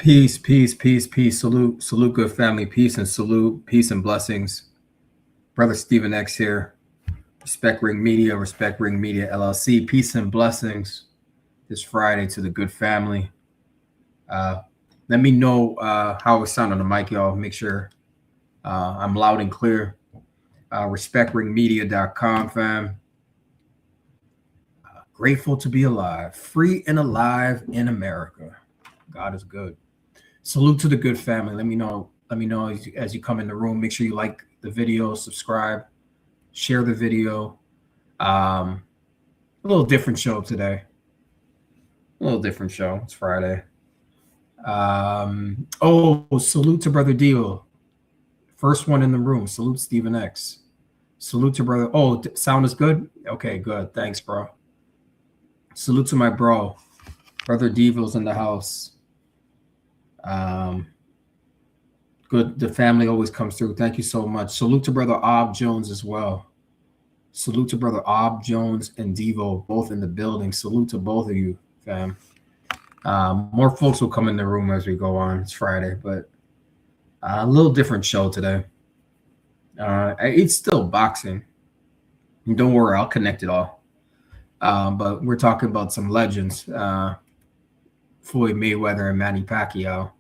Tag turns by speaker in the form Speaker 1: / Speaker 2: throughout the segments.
Speaker 1: Peace, peace, peace, peace. Salute, salute, good family. Peace and salute, peace and blessings. Brother Stephen X here. Respect Ring Media, Respect Ring Media LLC. Peace and blessings this Friday to the good family. Let me know how it sound on the mic, y'all. Make sure I'm loud and clear. Respectringmedia.com, fam. Grateful to be alive, free and alive in America. God is good. Salute to the good family. Let me know as you come in the room. Make sure you like the video, subscribe, share the video. A little different show today. A little different show. It's Friday. Salute to Brother Deal. First one in the room. Salute Stephen X. Salute to brother. Oh, sound is good? Okay, good. Thanks, bro. Salute to my bro. Brother Devil's in the house. Good. The family always comes through. Thank you so much. Salute to Brother Ob Jones as well. Salute to Brother Ob Jones and Devo, both in the building. Salute to both of you, fam. More folks will come in the room as we go on. It's Friday, but a little different show today. It's still boxing. Don't worry, I'll connect it all. But we're talking about some legends. Floyd Mayweather and Manny Pacquiao.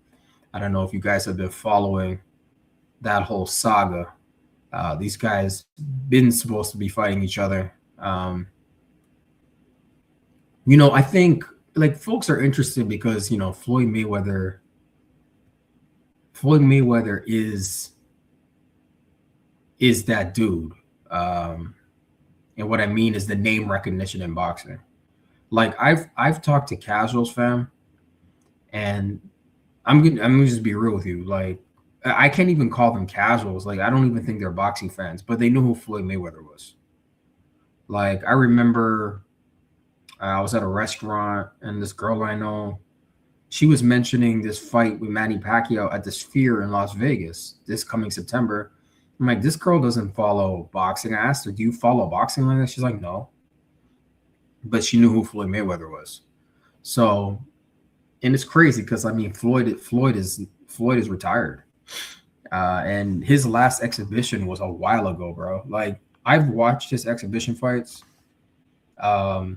Speaker 1: I don't know if you guys have been following that whole saga. These guys been supposed to be fighting each other. I think like folks are interested because Floyd Mayweather is that dude. And what I mean is the name recognition in boxing. Like I've talked to casuals, fam, and I'm gonna just be real with you. Like I can't even call them casuals. Like I don't even think they're boxing fans, but they know who Floyd Mayweather was. Like I remember I was at a restaurant and this girl I know, she was mentioning this fight with Manny Pacquiao at the Sphere in Las Vegas this coming September. I'm like, this girl doesn't follow boxing. I asked her, do you follow boxing like that? She's like, no. But she knew who Floyd Mayweather was. So, and it's crazy because I mean, Floyd is retired, and his last exhibition was a while ago, bro. Like I've watched his exhibition fights. I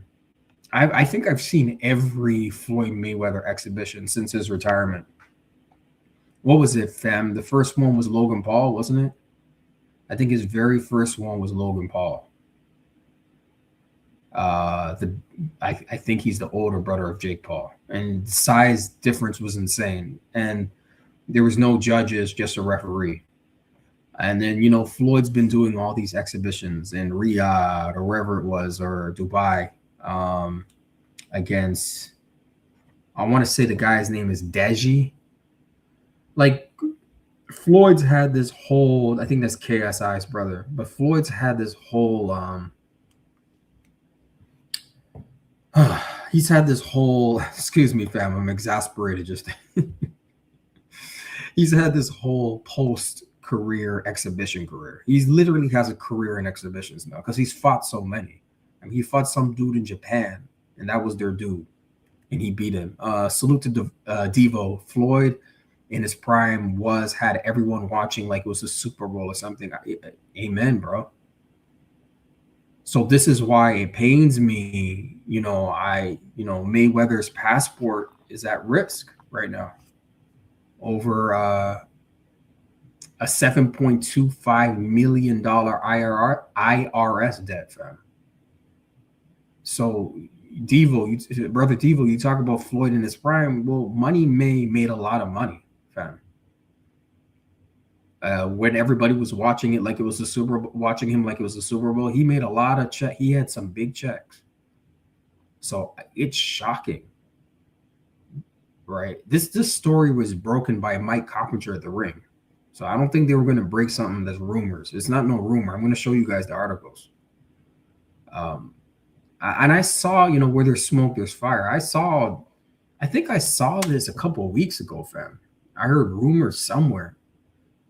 Speaker 1: think I've seen every Floyd Mayweather exhibition since his retirement. What was it, fam? The first one was Logan Paul, wasn't it? I think his very first one was Logan Paul. I think he's the older brother of Jake Paul, and the size difference was insane. And there was no judges, just a referee. And then Floyd's been doing all these exhibitions in Riyadh or wherever it was, or Dubai, against, I want to say the guy's name is Deji. Like Floyd's had this whole, I think that's KSI's brother, but Floyd's had this whole he's had this whole, excuse me, fam, I'm exasperated just he's had this whole post-career exhibition career. He literally has a career in exhibitions now because he's fought so many. I mean, he fought some dude in Japan, and that was their dude, and he beat him. Salute to Devo. Floyd in his prime had everyone watching like it was a Super Bowl or something. Amen, bro. So this is why it pains me, Mayweather's passport is at risk right now over a $7.25 million IRS debt, fam. So Brother Devo, you talk about Floyd in his prime. Well, Money made a lot of money, fam. When everybody was watching it like it was a Super Bowl, watching him like it was a Super Bowl, he made a lot of checks. He had some big checks. So it's shocking, right? This story was broken by Mike Coppinger at the ring. So I don't think they were going to break something that's rumors. It's not no rumor. I'm going to show you guys the articles. And I saw, where there's smoke, there's fire. I think I saw this a couple of weeks ago, fam. I heard rumors somewhere.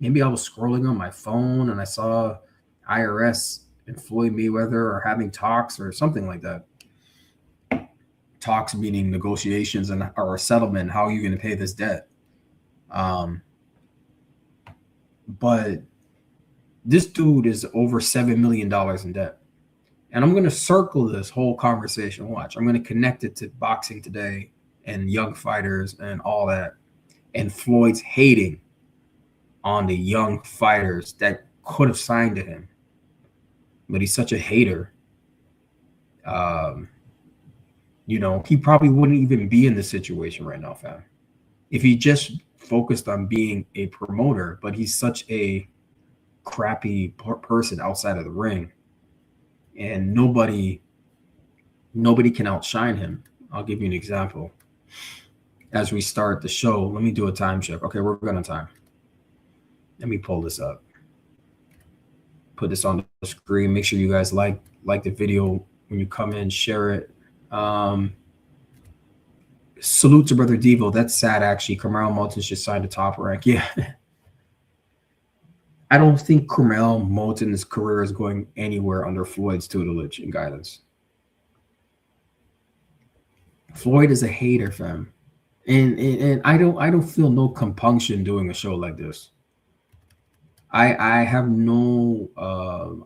Speaker 1: Maybe I was scrolling on my phone and I saw IRS and Floyd Mayweather are having talks or something like that. Talks meaning negotiations or a settlement. How are you going to pay this debt? But this dude is over $7 million in debt. And I'm going to circle this whole conversation. Watch. I'm going to connect it to boxing today and young fighters and all that. And Floyd's hating on the young fighters that could have signed to him. But he's such a hater. He probably wouldn't even be in this situation right now, fam. If he just focused on being a promoter, but he's such a crappy person outside of the ring, and nobody can outshine him. I'll give you an example. As we start the show, let me do a time check. Okay, we're good on time. Let me pull this up. Put this on the screen. Make sure you guys like the video when you come in. Share it. Salute to Brother Devo. That's sad, actually. Carmel Moulton's just signed a Top Rank. Yeah. I don't think Carmel Moulton's career is going anywhere under Floyd's tutelage and guidance. Floyd is a hater, fam. And I don't feel no compunction doing a show like this. I have no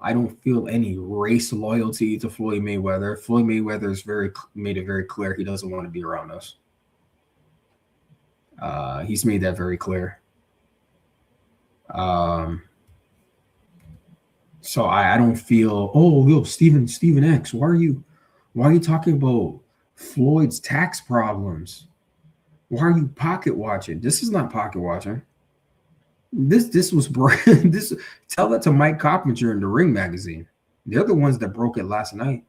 Speaker 1: I don't feel any race loyalty to Floyd Mayweather. Floyd Mayweather has made it very clear he doesn't want to be around us. He's made that very clear. So I don't feel, oh, yo, Stephen X, why are you talking about Floyd's tax problems? Why are you pocket watching? This is not pocket watching. This was this. Tell that to Mike Coppinger in the Ring magazine. They're the ones that broke it last night.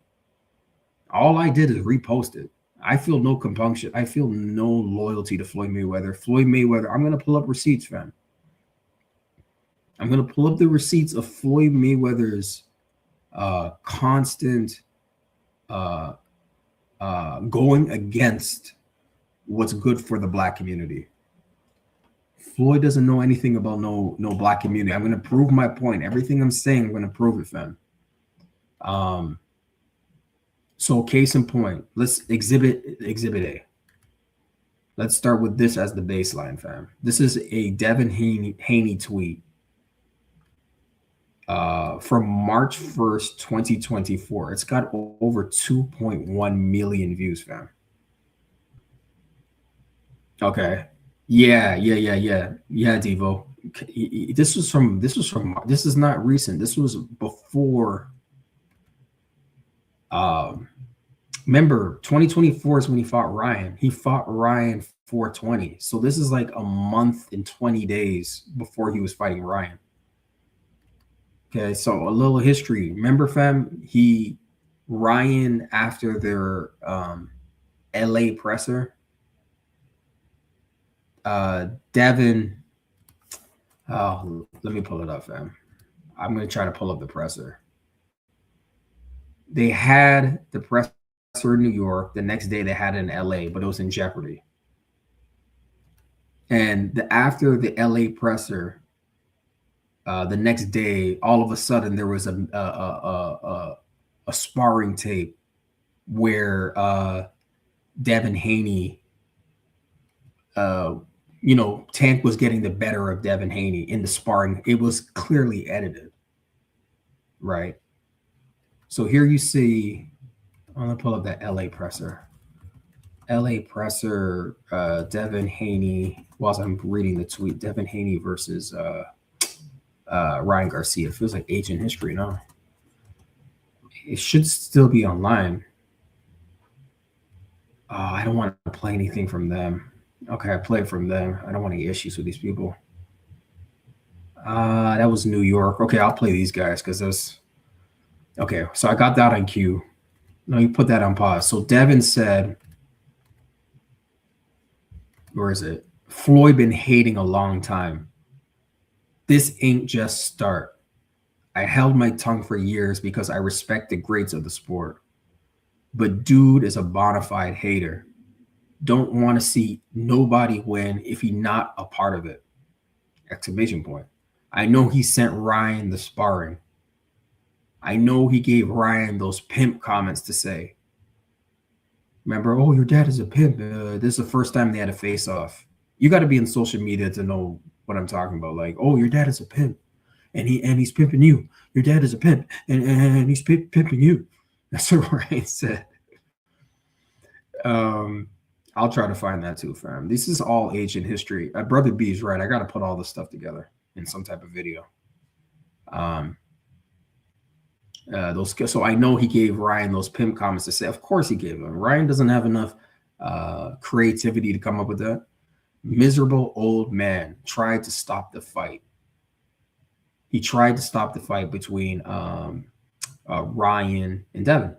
Speaker 1: All I did is repost it. I feel no compunction. I feel no loyalty to Floyd Mayweather. Floyd Mayweather. I'm gonna pull up receipts, fam. I'm gonna pull up the receipts of Floyd Mayweather's constant going against what's good for the Black community. Floyd doesn't know anything about no Black community. I'm going to prove my point. Everything I'm saying, I'm going to prove it, fam. So case in point, let's exhibit A. Let's start with this as the baseline, fam. This is a Devin Haney tweet from March 1st, 2024. It's got over 2.1 million views, fam. Okay. Yeah, Devo. This is not recent. This was before. Remember, 2024 is when he fought Ryan. He fought Ryan 420. So this is like a month and 20 days before he was fighting Ryan. Okay, so a little history. Remember, fam, Ryan, after their LA presser, Devin, oh, let me pull it up, fam. I'm going to try to pull up the presser. They had the presser in New York. The next day they had it in LA, but it was in Jeopardy. And after the LA presser, the next day, all of a sudden there was a sparring tape where Devin Haney, Tank was getting the better of Devin Haney in the sparring. It was clearly edited, right? So here you see, I'm gonna pull up that LA presser. LA presser, Devin Haney, whilst I'm reading the tweet, Devin Haney versus Ryan Garcia. It feels like ancient history now. It should still be online. Oh, I don't want to play anything from them. Okay, I played from them. I don't want any issues with these people. That was New York. Okay, I'll play these guys because there's. Okay, so I got that on cue. Let me put that on pause. So Devin said, where is it? Floyd been hating a long time. This ain't just start. I held my tongue for years because I respect the greats of the sport. But dude is a bona fide hater. Don't want to see nobody win if he not a part of it. Exclamation point. I know he sent Ryan the sparring. I know he gave Ryan those pimp comments to say. Remember, oh, your dad is a pimp. This is the first time they had a face-off. You got to be in social media to know what I'm talking about. Like, oh, your dad is a pimp, and he's pimping you. Your dad is a pimp, and he's pimping you. That's what Ryan said. Um, I'll try to find that too, fam. This is all ancient history. Brother B is right. I got to put all this stuff together in some type of video. Those so I know he gave Ryan those pimp comments to say. Of course he gave them. Ryan doesn't have enough creativity to come up with that. Miserable old man tried to stop the fight. He tried to stop the fight between Ryan and Devin.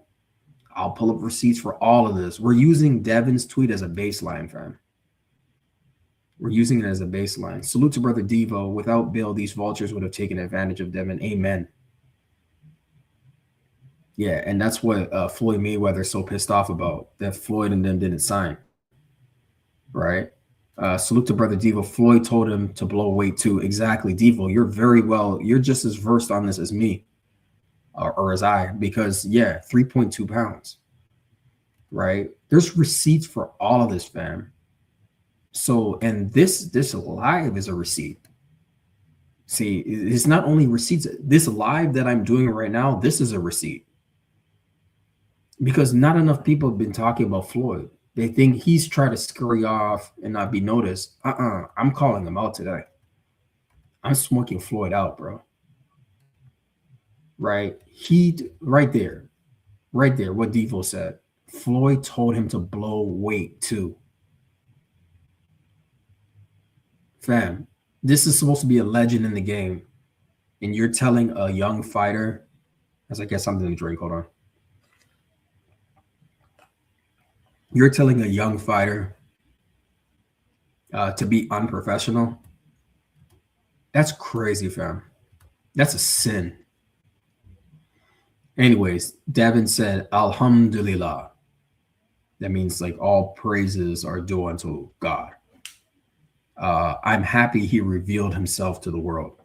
Speaker 1: I'll pull up receipts for all of this. We're using Devin's tweet as a baseline, fam. We're using it as a baseline. Salute to Brother Devo. Without Bill, these vultures would have taken advantage of Devin. Amen. Yeah, and that's what Floyd Mayweather is so pissed off about, that Floyd and them didn't sign. Right? Salute to Brother Devo. Floyd told him to blow weight too. Exactly, Devo. You're just as versed on this as me. Or as I, because yeah, 3.2 pounds, right? There's receipts for all of this, fam. So, and this live is a receipt. See, it's not only receipts. This live that I'm doing right now, this is a receipt. Because not enough people have been talking about Floyd. They think he's trying to scurry off and not be noticed. I'm calling him out today. I'm smoking Floyd out, bro. Right? Right there, what Devo said. Floyd told him to blow weight too. Fam, this is supposed to be a legend in the game. And you're telling a young fighter, as I get something to drink, hold on. You're telling a young fighter to be unprofessional. That's crazy, fam. That's a sin. Anyways, Devin said, Alhamdulillah. That means like all praises are due unto God. I'm happy he revealed himself to the world.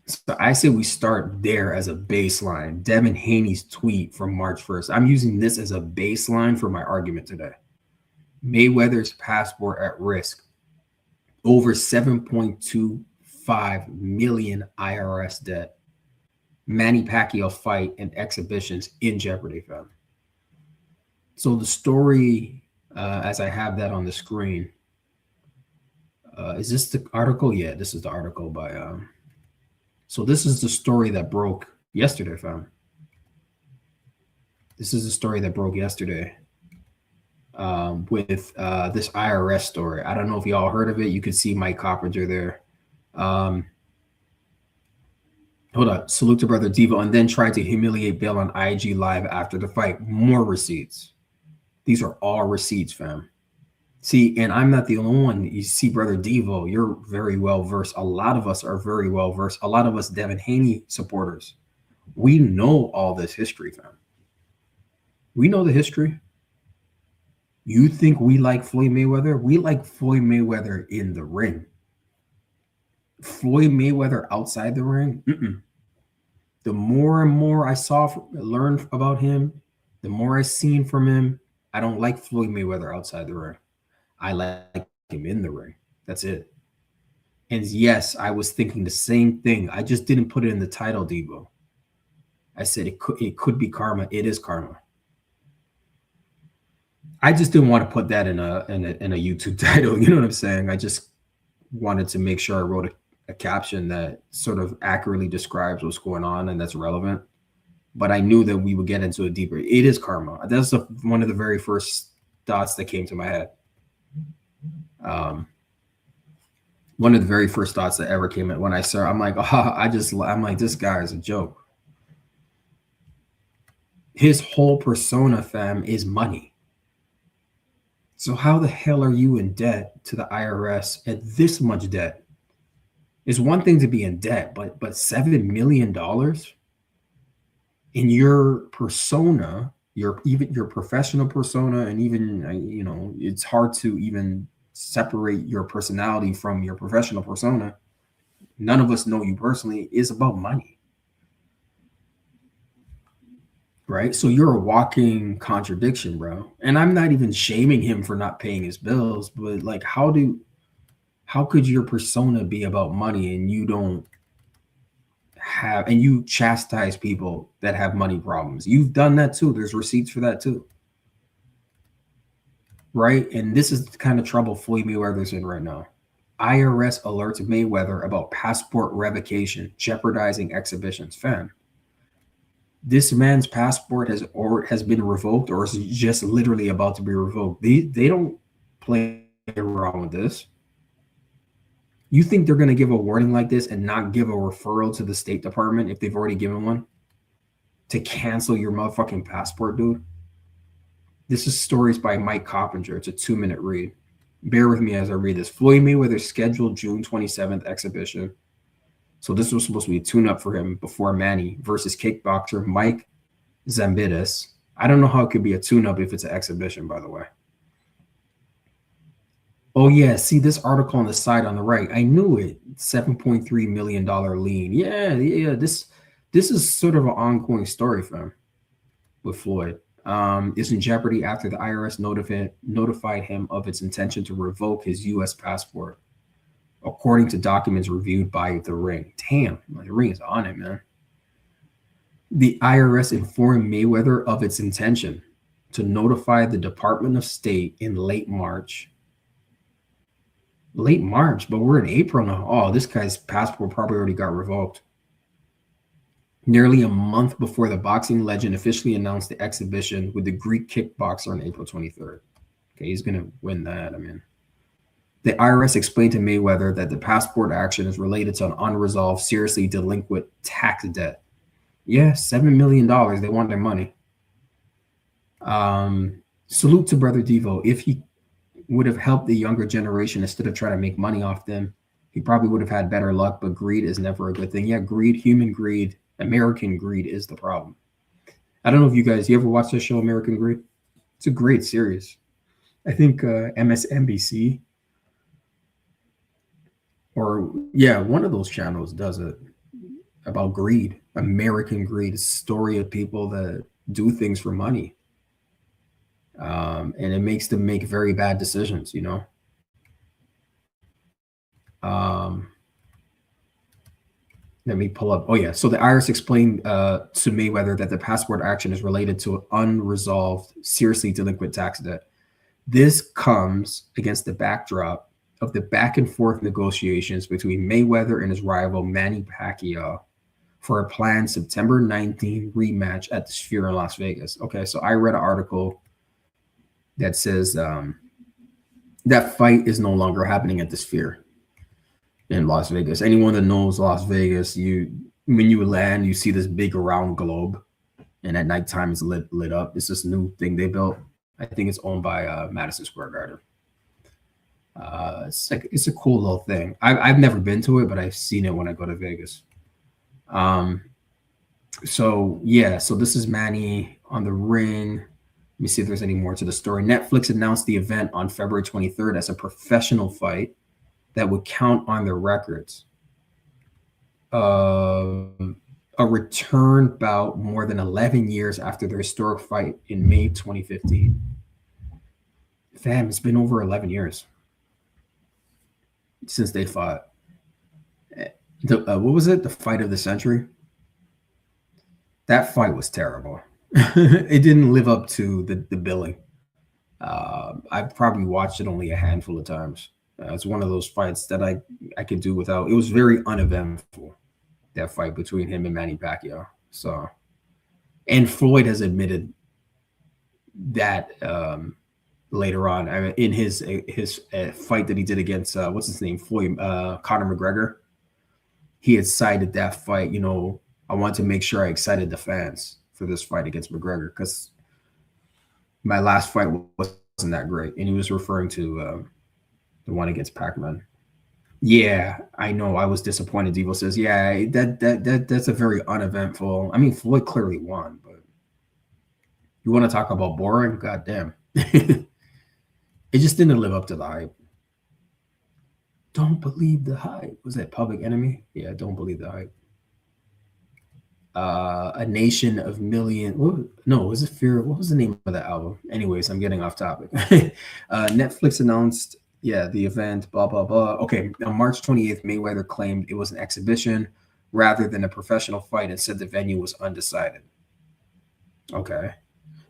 Speaker 1: So I say we start there as a baseline. Devin Haney's tweet from March 1st. I'm using this as a baseline for my argument today. Mayweather's passport at risk. Over 7.25 million IRS debt. Manny Pacquiao fight and exhibitions in jeopardy, fam. So the story, as I have that on the screen, is this the article? Yeah, this is the article by. So this is the story that broke yesterday, fam. This is the story that broke yesterday with this IRS story. I don't know if y'all heard of it. You could see Mike Coppinger there. Hold up. Salute to Brother Devo, and then tried to humiliate Bill on IG Live after the fight. More receipts. These are all receipts, fam. See, and I'm not the only one. You see, Brother Devo, you're very well versed. A lot of us are very well versed. A lot of us Devin Haney supporters. We know all this history, fam. We know the history. You think we like Floyd Mayweather? We like Floyd Mayweather in the ring. Floyd Mayweather outside the ring, the more and more I learned about him, the more I seen from him, I don't like Floyd Mayweather outside the ring. I like him in the ring. That's it. And yes, I was thinking the same thing. I just didn't put it in the title, Devo. I said it could be karma. It is karma. I just didn't want to put that in a YouTube title. You know what I'm saying? I just wanted to make sure I wrote a caption that sort of accurately describes what's going on and that's relevant. But I knew that we would get into it deeper. It is karma. That's one of the very first thoughts that came to my head. One of the very first thoughts that ever came in when I saw, I'm like, I'm like, this guy is a joke. His whole persona, fam, is money. So how the hell are you in debt to the IRS at this much debt? It's one thing to be in debt, but $7 million in your persona, even your professional persona, and even it's hard to even separate your personality from your professional persona. None of us know you personally. Is about money. right? So you're a walking contradiction, bro. And I'm not even shaming him for not paying his bills, but like, how could your persona be about money and you don't have, and you chastise people that have money problems? You've done that too. There's receipts for that too, right? And this is the kind of trouble Floyd Mayweather's in right now. IRS alerts Mayweather about passport revocation, jeopardizing exhibitions. Fam, this man's passport has been revoked, or is just literally about to be revoked. They don't play around with this. You think they're going to give a warning like this and not give a referral to the State Department if they've already given one to cancel your motherfucking passport, dude? This is stories by Mike Coppinger. It's a 2-minute read. Bear with me as I read this. Floyd Mayweather's scheduled June 27th exhibition. So this was supposed to be a tune-up for him before Manny versus kickboxer Mike Zambitis. I don't know how it could be a tune-up if it's an exhibition, by the way. Oh yeah, see this article on the side on the right. I knew it. $7.3 million lien. Yeah. This is sort of an ongoing story, fam, with Floyd. Is in jeopardy after the IRS notified him of its intention to revoke his U.S. passport, according to documents reviewed by The Ring. Damn, The Ring is on it, man. The IRS informed Mayweather of its intention to notify the Department of State in late March. Late March, but we're in April now. Oh, this guy's passport probably already got revoked. Nearly a month before the boxing legend officially announced the exhibition with the Greek kickboxer on April 23rd. Okay, he's going to win that. I mean, the IRS explained to Mayweather that the passport action is related to an unresolved, seriously delinquent tax debt. Yeah, $7 million. They want their money. Salute to Brother Devo. If he would have helped the younger generation instead of trying to make money off them, he probably would have had better luck, but greed is never a good thing. Yeah, greed, human greed, American greed is the problem. I don't know if you ever watch the show American Greed? It's a great series. I think MSNBC or one of those channels does it about greed, American greed, a story of people that do things for money. And it makes them make very bad decisions, you know? Let me pull up. Oh, yeah. So the IRS explained to Mayweather that the passport action is related to an unresolved, seriously delinquent tax debt. This comes against the backdrop of the back and forth negotiations between Mayweather and his rival Manny Pacquiao for a planned September 19 rematch at the Sphere in Las Vegas. Okay, so I read an article that says that fight is no longer happening at the Sphere in Las Vegas. Anyone that knows Las Vegas, when you land, you see this big round globe, and at nighttime it's lit up. It's this new thing they built. I think it's owned by Madison Square Garden. It's a cool little thing. I've never been to it, but I've seen it when I go to Vegas. So this is Manny on the ring. Let me see if there's any more to the story. Netflix announced the event on February 23rd as a professional fight that would count on their records. A return bout more than 11 years after the historic fight in May 2015. Fam, it's been over 11 years since they fought. What was it? The fight of the century? That fight was terrible. It didn't live up to the billing. I've probably watched it only a handful of times. It's one of those fights that I could do without. It was very uneventful, that fight between him and Manny Pacquiao. So, and Floyd has admitted that later on in his fight that he did against what's his name, Floyd, Conor McGregor. He had cited that fight. You know, I want to make sure I excited the fans for this fight against McGregor because my last fight wasn't that great, and he was referring to the one against Pac-Man. Yeah, I know. I was disappointed. Devo says, yeah, that's a very uneventful. I mean, Floyd clearly won, but you want to talk about boring? God damn. It just didn't live up to the hype. Don't believe the hype. Was that Public Enemy? Yeah, don't believe the hype. A Nation of Millions. No, was it Fear? What was the name of the album? Anyways, I'm getting off topic. Netflix announced, yeah, the event, blah, blah, blah. Okay, on March 28th, Mayweather claimed it was an exhibition rather than a professional fight and said the venue was undecided. Okay.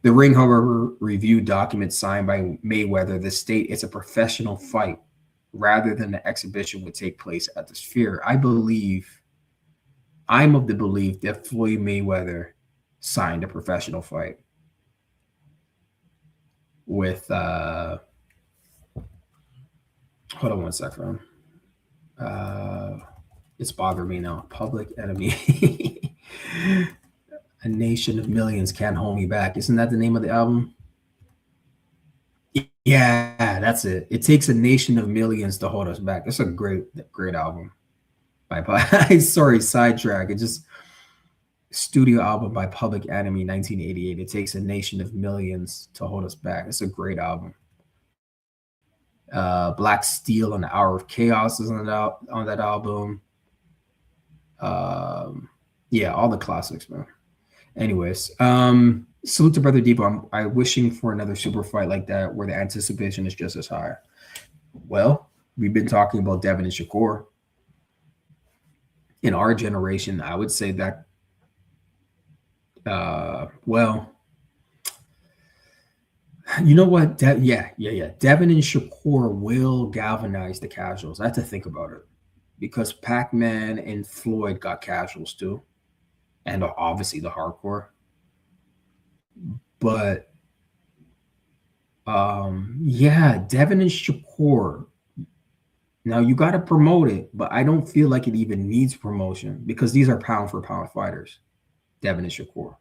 Speaker 1: The ring, however, reviewed documents signed by Mayweather that state it's a professional fight rather than the exhibition would take place at the Sphere. I'm of the belief that Floyd Mayweather signed a professional fight with hold on one second. It's bothering me now. Public Enemy. A Nation of Millions Can't Hold Me Back. Isn't that the name of the album? Yeah, that's it. It takes a nation of millions to hold us back. That's a great album. Sorry, sidetrack. It just studio album by Public Enemy, 1988. It takes a nation of millions to hold us back. It's a great album. Black Steel and the Hour of Chaos is on that album. Yeah, all the classics, man. Anyways, salute to Brother Debo. I'm wishing for another super fight like that where the anticipation is just as high. Well, we've been talking about Devin and Shakur. In our generation, I would say that, well, you know what? Yeah. Devin and Shakur will galvanize the casuals. I have to think about it because Pac-Man and Floyd got casuals too, and obviously the hardcore. But yeah, Devin and Shakur. Now you got to promote it, but I don't feel like it even needs promotion because these are pound for pound fighters, Devin and Shakur.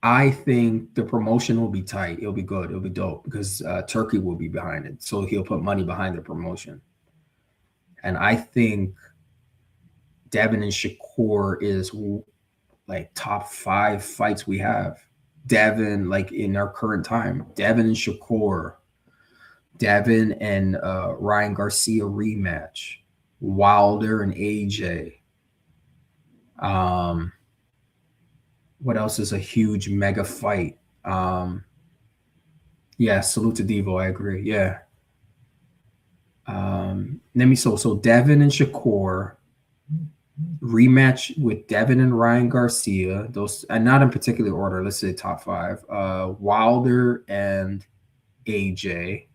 Speaker 1: I think the promotion will be tight. It'll be good. It'll be dope because Turkey will be behind it. So he'll put money behind the promotion. And I think Devin and Shakur is like top 5 fights we have. Devin, like in our current time, Devin and Shakur, Devin and Ryan Garcia rematch, Wilder and AJ. What else is a huge mega fight? Yeah, salute to Devo. I agree. Yeah. So Devin and Shakur rematch with Devin and Ryan Garcia. Those, and not in particular order. Let's say top 5. Wilder and AJ.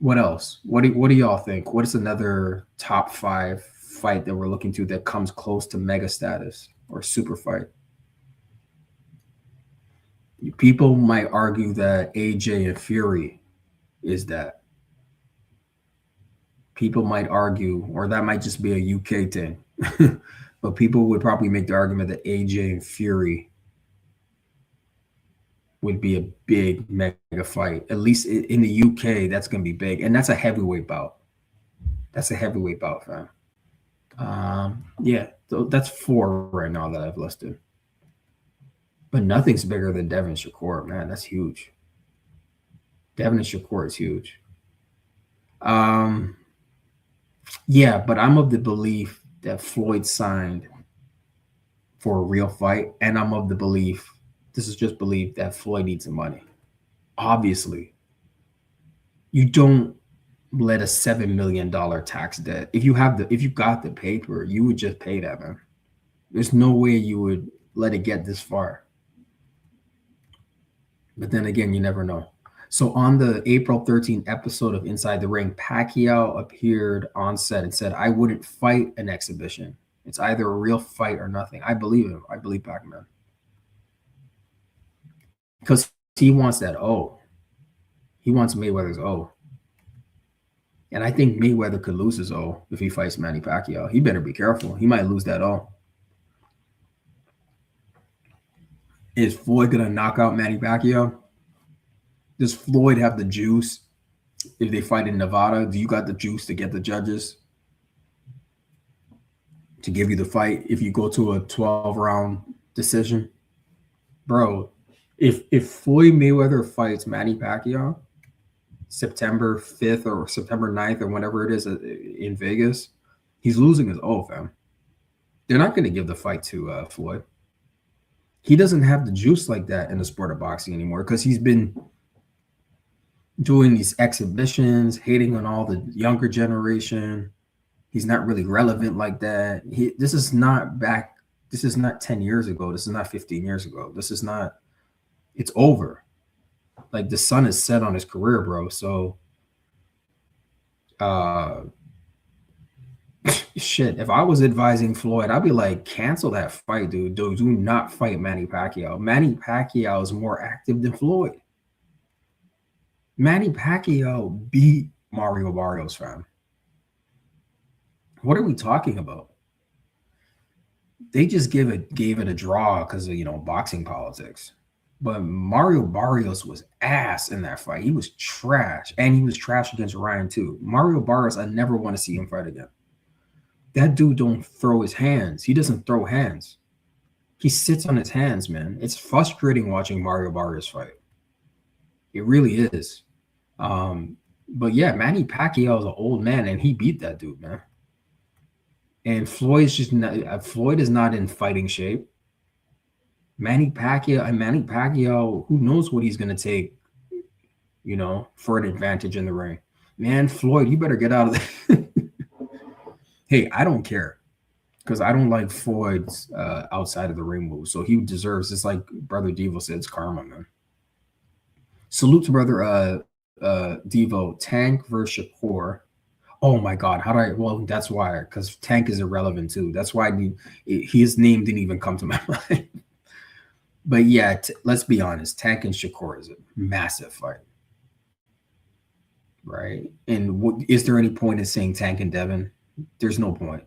Speaker 1: What else? What do y'all think? What is another top 5 fight that we're looking to that comes close to mega status or super fight? People might argue that AJ and Fury is that. People might argue, or that might just be a UK thing. But people would probably make the argument that AJ and Fury would be a big mega fight. At least in the UK, that's going to be big. And that's a heavyweight bout. That's a heavyweight bout, fam. Yeah, that's 4 right now that I've listed. But nothing's bigger than Devin Shakur, man. That's huge. Devin and Shakur is huge. Yeah, but I'm of the belief that Floyd signed for a real fight. And I'm of the belief, this is just belief, that Floyd needs the money. Obviously, you don't let a $7 million tax debt. If you got the paper, you would just pay that, man. There's no way you would let it get this far. But then again, you never know. So on the April 13th episode of Inside the Ring, Pacquiao appeared on set and said, "I wouldn't fight an exhibition. It's either a real fight or nothing." I believe him. I believe Pac-Man. Because he wants that O. He wants Mayweather's O. And I think Mayweather could lose his O if he fights Manny Pacquiao. He better be careful. He might lose that O. Is Floyd going to knock out Manny Pacquiao? Does Floyd have the juice if they fight in Nevada? Do you got the juice to get the judges to give you the fight if you go to a 12-round decision? Bro, if Floyd Mayweather fights Manny Pacquiao September 5th or September 9th or whenever it is in Vegas, He's losing his O, fam. They're not going to give the fight to Floyd. He doesn't have the juice like that in the sport of boxing anymore because he's been doing these exhibitions, hating on all the younger generation. He's not really relevant like that. This is not back. This is not 10 years ago. This is not 15 years ago. This is not, it's over. Like the sun is set on his career, bro. So, uh, shit, if I was advising Floyd, I'd be like, cancel that fight, dude. Do not fight Manny Pacquiao. Manny Pacquiao is more active than Floyd. Manny Pacquiao beat Mario Barrios, fam. What are we talking about? They just gave it a draw because of boxing politics. But Mario Barrios was ass in that fight. He was trash, and he was trash against Ryan too. Mario Barrios, I never want to see him fight again. That dude don't throw his hands. He doesn't throw hands. He sits on his hands, man. It's frustrating watching Mario Barrios fight. It really is. But yeah, Manny Pacquiao is an old man, and he beat that dude, man. And Floyd is not in fighting shape. Manny Pacquiao, who knows what he's gonna take, for an advantage in the ring. Man, Floyd, you better get out of there. Hey, I don't care because I don't like Floyd's outside of the ring moves. So he deserves, it's like Brother Devo said, it's karma, man. Salute to Brother Devo. Tank versus Shakur. Oh my God, well, that's why, because Tank is irrelevant too. That's why his name didn't even come to my mind. But yeah, let's be honest, Tank and Shakur is a massive fight. Right? And is there any point in saying Tank and Devin? There's no point.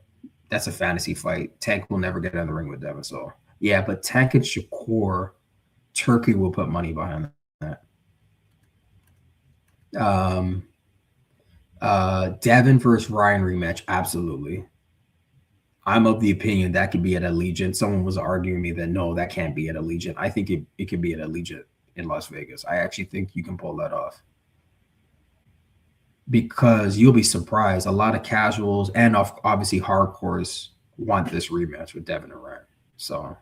Speaker 1: That's a fantasy fight. Tank will never get in the ring with Devin. So yeah, but Tank and Shakur, Turkey will put money behind that. Devin versus Ryan rematch, absolutely. I'm of the opinion that could be at Allegiant. Someone was arguing me that no, that can't be at Allegiant. I think it could be at Allegiant in Las Vegas. I actually think you can pull that off. Because you'll be surprised. A lot of casuals and obviously hardcores want this rematch with Devin and Ryan. So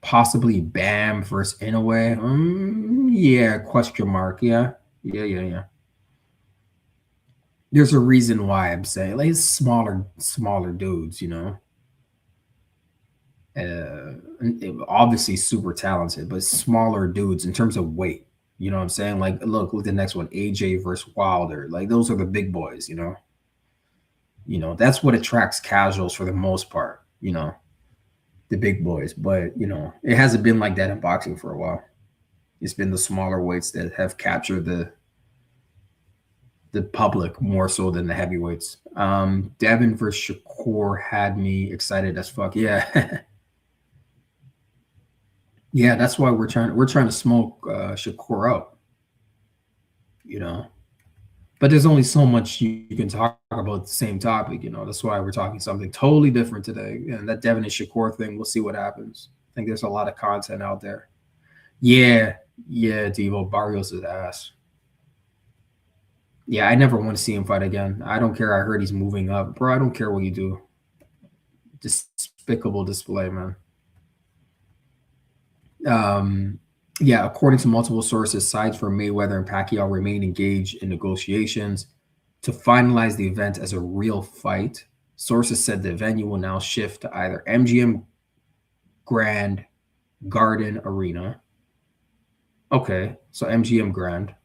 Speaker 1: possibly Bam versus Inoue. Yeah, question mark. Yeah. There's a reason why I'm saying like it's smaller dudes, obviously super talented, but smaller dudes in terms of weight. You know what I'm saying? Like, look at the next one, AJ versus Wilder. Like, those are the big boys, that's what attracts casuals for the most part, the big boys. But, it hasn't been like that in boxing for a while. It's been the smaller weights that have captured the public more so than the heavyweights. Devin versus Shakur had me excited as fuck. Yeah. Yeah, that's why we're trying to smoke Shakur out, But there's only so much you can talk about the same topic, That's why we're talking something totally different today. And that Devin and Shakur thing, we'll see what happens. I think there's a lot of content out there. Yeah, Devo, Barrios is ass. Yeah, I never want to see him fight again. I don't care. I heard he's moving up. Bro, I don't care what you do. Despicable display, man. Yeah, according to multiple sources, sides for Mayweather and Pacquiao remain engaged in negotiations to finalize the event as a real fight. Sources said the venue will now shift to either MGM Grand Garden Arena. Okay, so MGM Grand.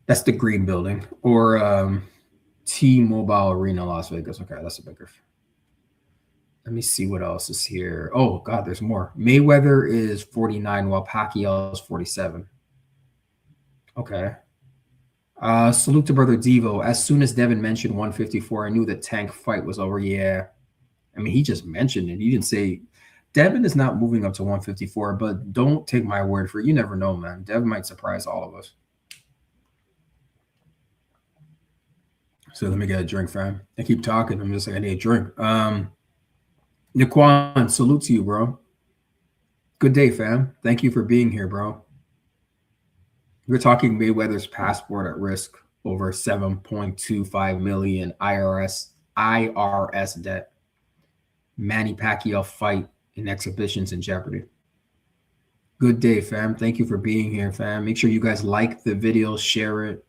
Speaker 1: That's the green building. Or T-Mobile Arena, Las Vegas. Okay, that's a bigger. Let me see what else is here. Oh, God, there's more. Mayweather is 49, while Pacquiao is 47. Okay. Salute to Brother Devo. As soon as Devin mentioned 154, I knew the Tank fight was over. Yeah. I mean, he just mentioned it. He didn't say Devin is not moving up to 154, but don't take my word for it. You never know, man. Devin might surprise all of us. So let me get a drink, fam. I keep talking. I'm just like, I need a drink. Naquan, salute to you, bro. Good day, fam. Thank you for being here, bro. We're talking Mayweather's passport at risk over 7.25 million IRS IRS debt. Manny Pacquiao fight in exhibitions in Jeopardy. Good day, fam. Thank you for being here, fam. Make sure you guys like the video, share it.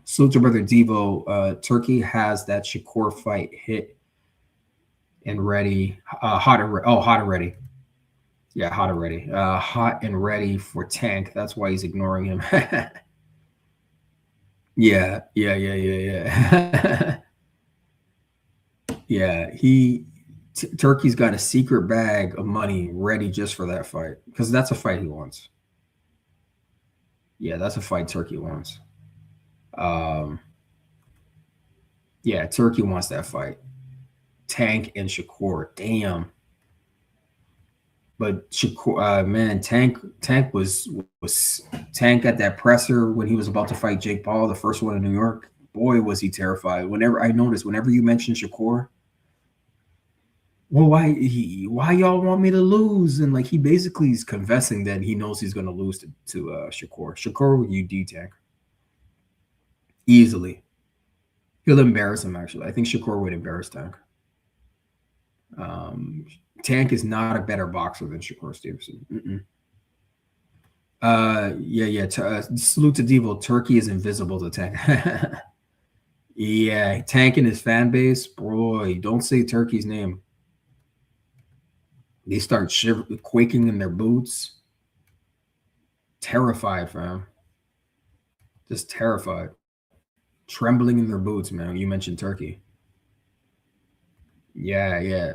Speaker 1: Salute to brother Devo. Turkey has that Shakur fight hit and ready. Hot and ready. Yeah, hot and ready. Hot and ready for Tank. That's why he's ignoring him. Yeah. Yeah, Turkey's got a secret bag of money ready just for that fight because that's a fight he wants. Yeah, that's a fight Turkey wants. Yeah, Turkey wants that fight. Tank and Shakur, damn. But Shakur, man, Tank was Tank at that presser when he was about to fight Jake Paul, the first one in New York. Boy, was he terrified. Whenever you mention Shakur, well, why y'all want me to lose? And like he basically is confessing that he knows he's going to lose to Shakur. Shakur would UD Tank easily. He'll embarrass him. Actually, I think Shakur would embarrass Tank. Tank is not a better boxer than Shakur Stevenson. Salute to Devo. Turkey is invisible to Tank. Yeah, Tank and his fan base, boy, don't say Turkey's name. They start quaking in their boots. Terrified, fam. Just terrified. Trembling in their boots, man. You mentioned Turkey. Yeah.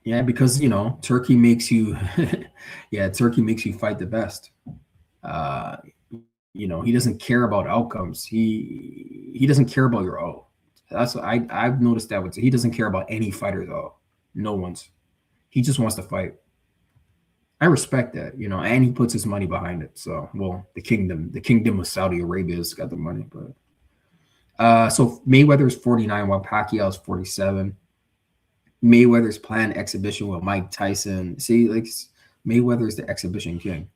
Speaker 1: Yeah, because Turkey makes you Turkey makes you fight the best. He doesn't care about outcomes. He doesn't care about your O. That's what I've noticed that he doesn't care about any fighter though. No one's. He just wants to fight. I respect that, and he puts his money behind it. So, well, the kingdom of Saudi Arabia's got the money, but so Mayweather's 49 while Pacquiao's 47. Mayweather's planned exhibition with Mike Tyson. See, like Mayweather's the exhibition king.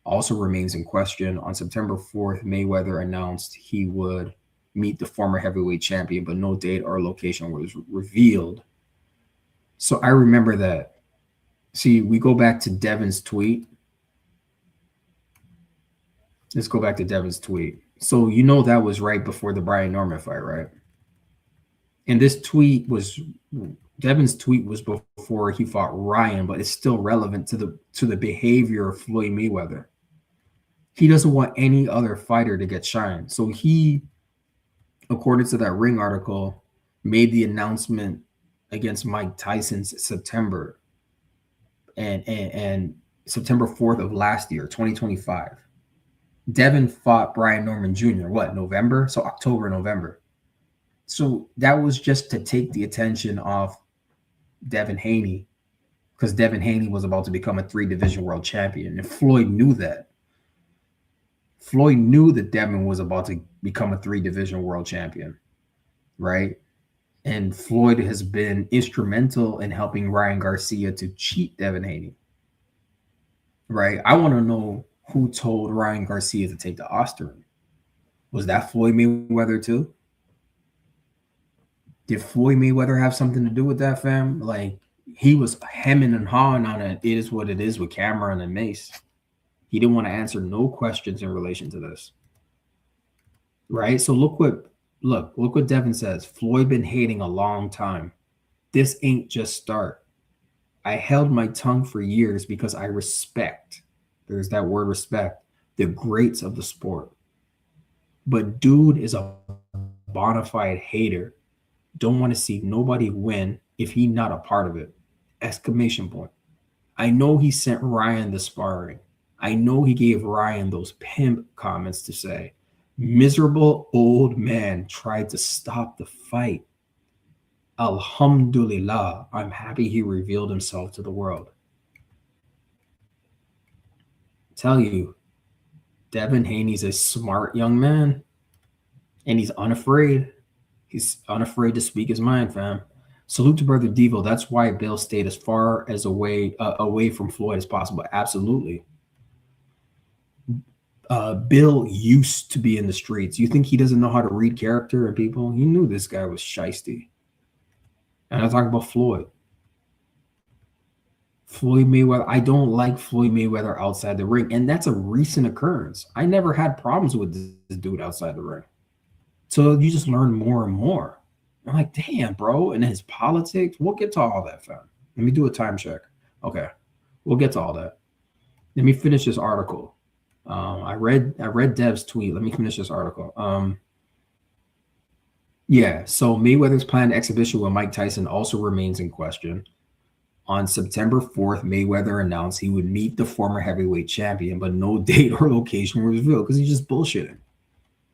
Speaker 1: Also remains in question. On September 4th, Mayweather announced he would meet the former heavyweight champion, but no date or location was revealed. So I remember that. See, we go back to Devin's tweet. Let's go back to Devin's tweet. So that was right before the Brian Norman fight, right? And Devin's tweet was before he fought Ryan, but it's still relevant to the behavior of Floyd Mayweather. He doesn't want any other fighter to get shine. So he, according to that Ring article, made the announcement against Mike Tyson's September and September 4th of last year, 2025. Devin fought Brian Norman Jr. November? So October, November. So that was just to take the attention off Devin Haney, because Devin Haney was about to become a 3-division world champion. And Floyd knew that. Floyd knew that Devin was about to become a 3-division world champion, right? And Floyd has been instrumental in helping Ryan Garcia to cheat Devin Haney, right? I want to know who told Ryan Garcia to take the Osterman. Was that Floyd Mayweather too? Did Floyd Mayweather have something to do with that, fam? Like, he was hemming and hawing on it. It is what it is with Cameron and Mace. He didn't want to answer no questions in relation to this, right? So look what Devin says. Floyd been hating a long time. This ain't just start. I held my tongue for years because I respect, there's that word respect, the greats of the sport. But dude is a bona fide hater. Don't want to see nobody win if he not a part of it. Exclamation point. I know he sent Ryan the sparring. I know he gave Ryan those pimp comments to say, miserable old man tried to stop the fight. Alhamdulillah, I'm happy he revealed himself to the world. Tell you, Devin Haney's a smart young man, and he's unafraid. He's unafraid to speak his mind, fam. Salute to brother Devo. That's why Bill stayed as far as away from Floyd as possible. Absolutely. Bill used to be in the streets. You think he doesn't know how to read character and people? He knew this guy was shiesty. And I talk about Floyd. Floyd Mayweather. I don't like Floyd Mayweather outside the ring. And that's a recent occurrence. I never had problems with this dude outside the ring. So you just learn more and more. I'm like, damn, bro. And his politics, we'll get to all that, fam. Let me do a time check. Okay. We'll get to all that. Let me finish this article. I read Dev's tweet. Let me finish this article. Yeah, so Mayweather's planned exhibition with Mike Tyson also remains in question. On September 4th, Mayweather announced he would meet the former heavyweight champion, but no date or location was revealed because he's just bullshitting.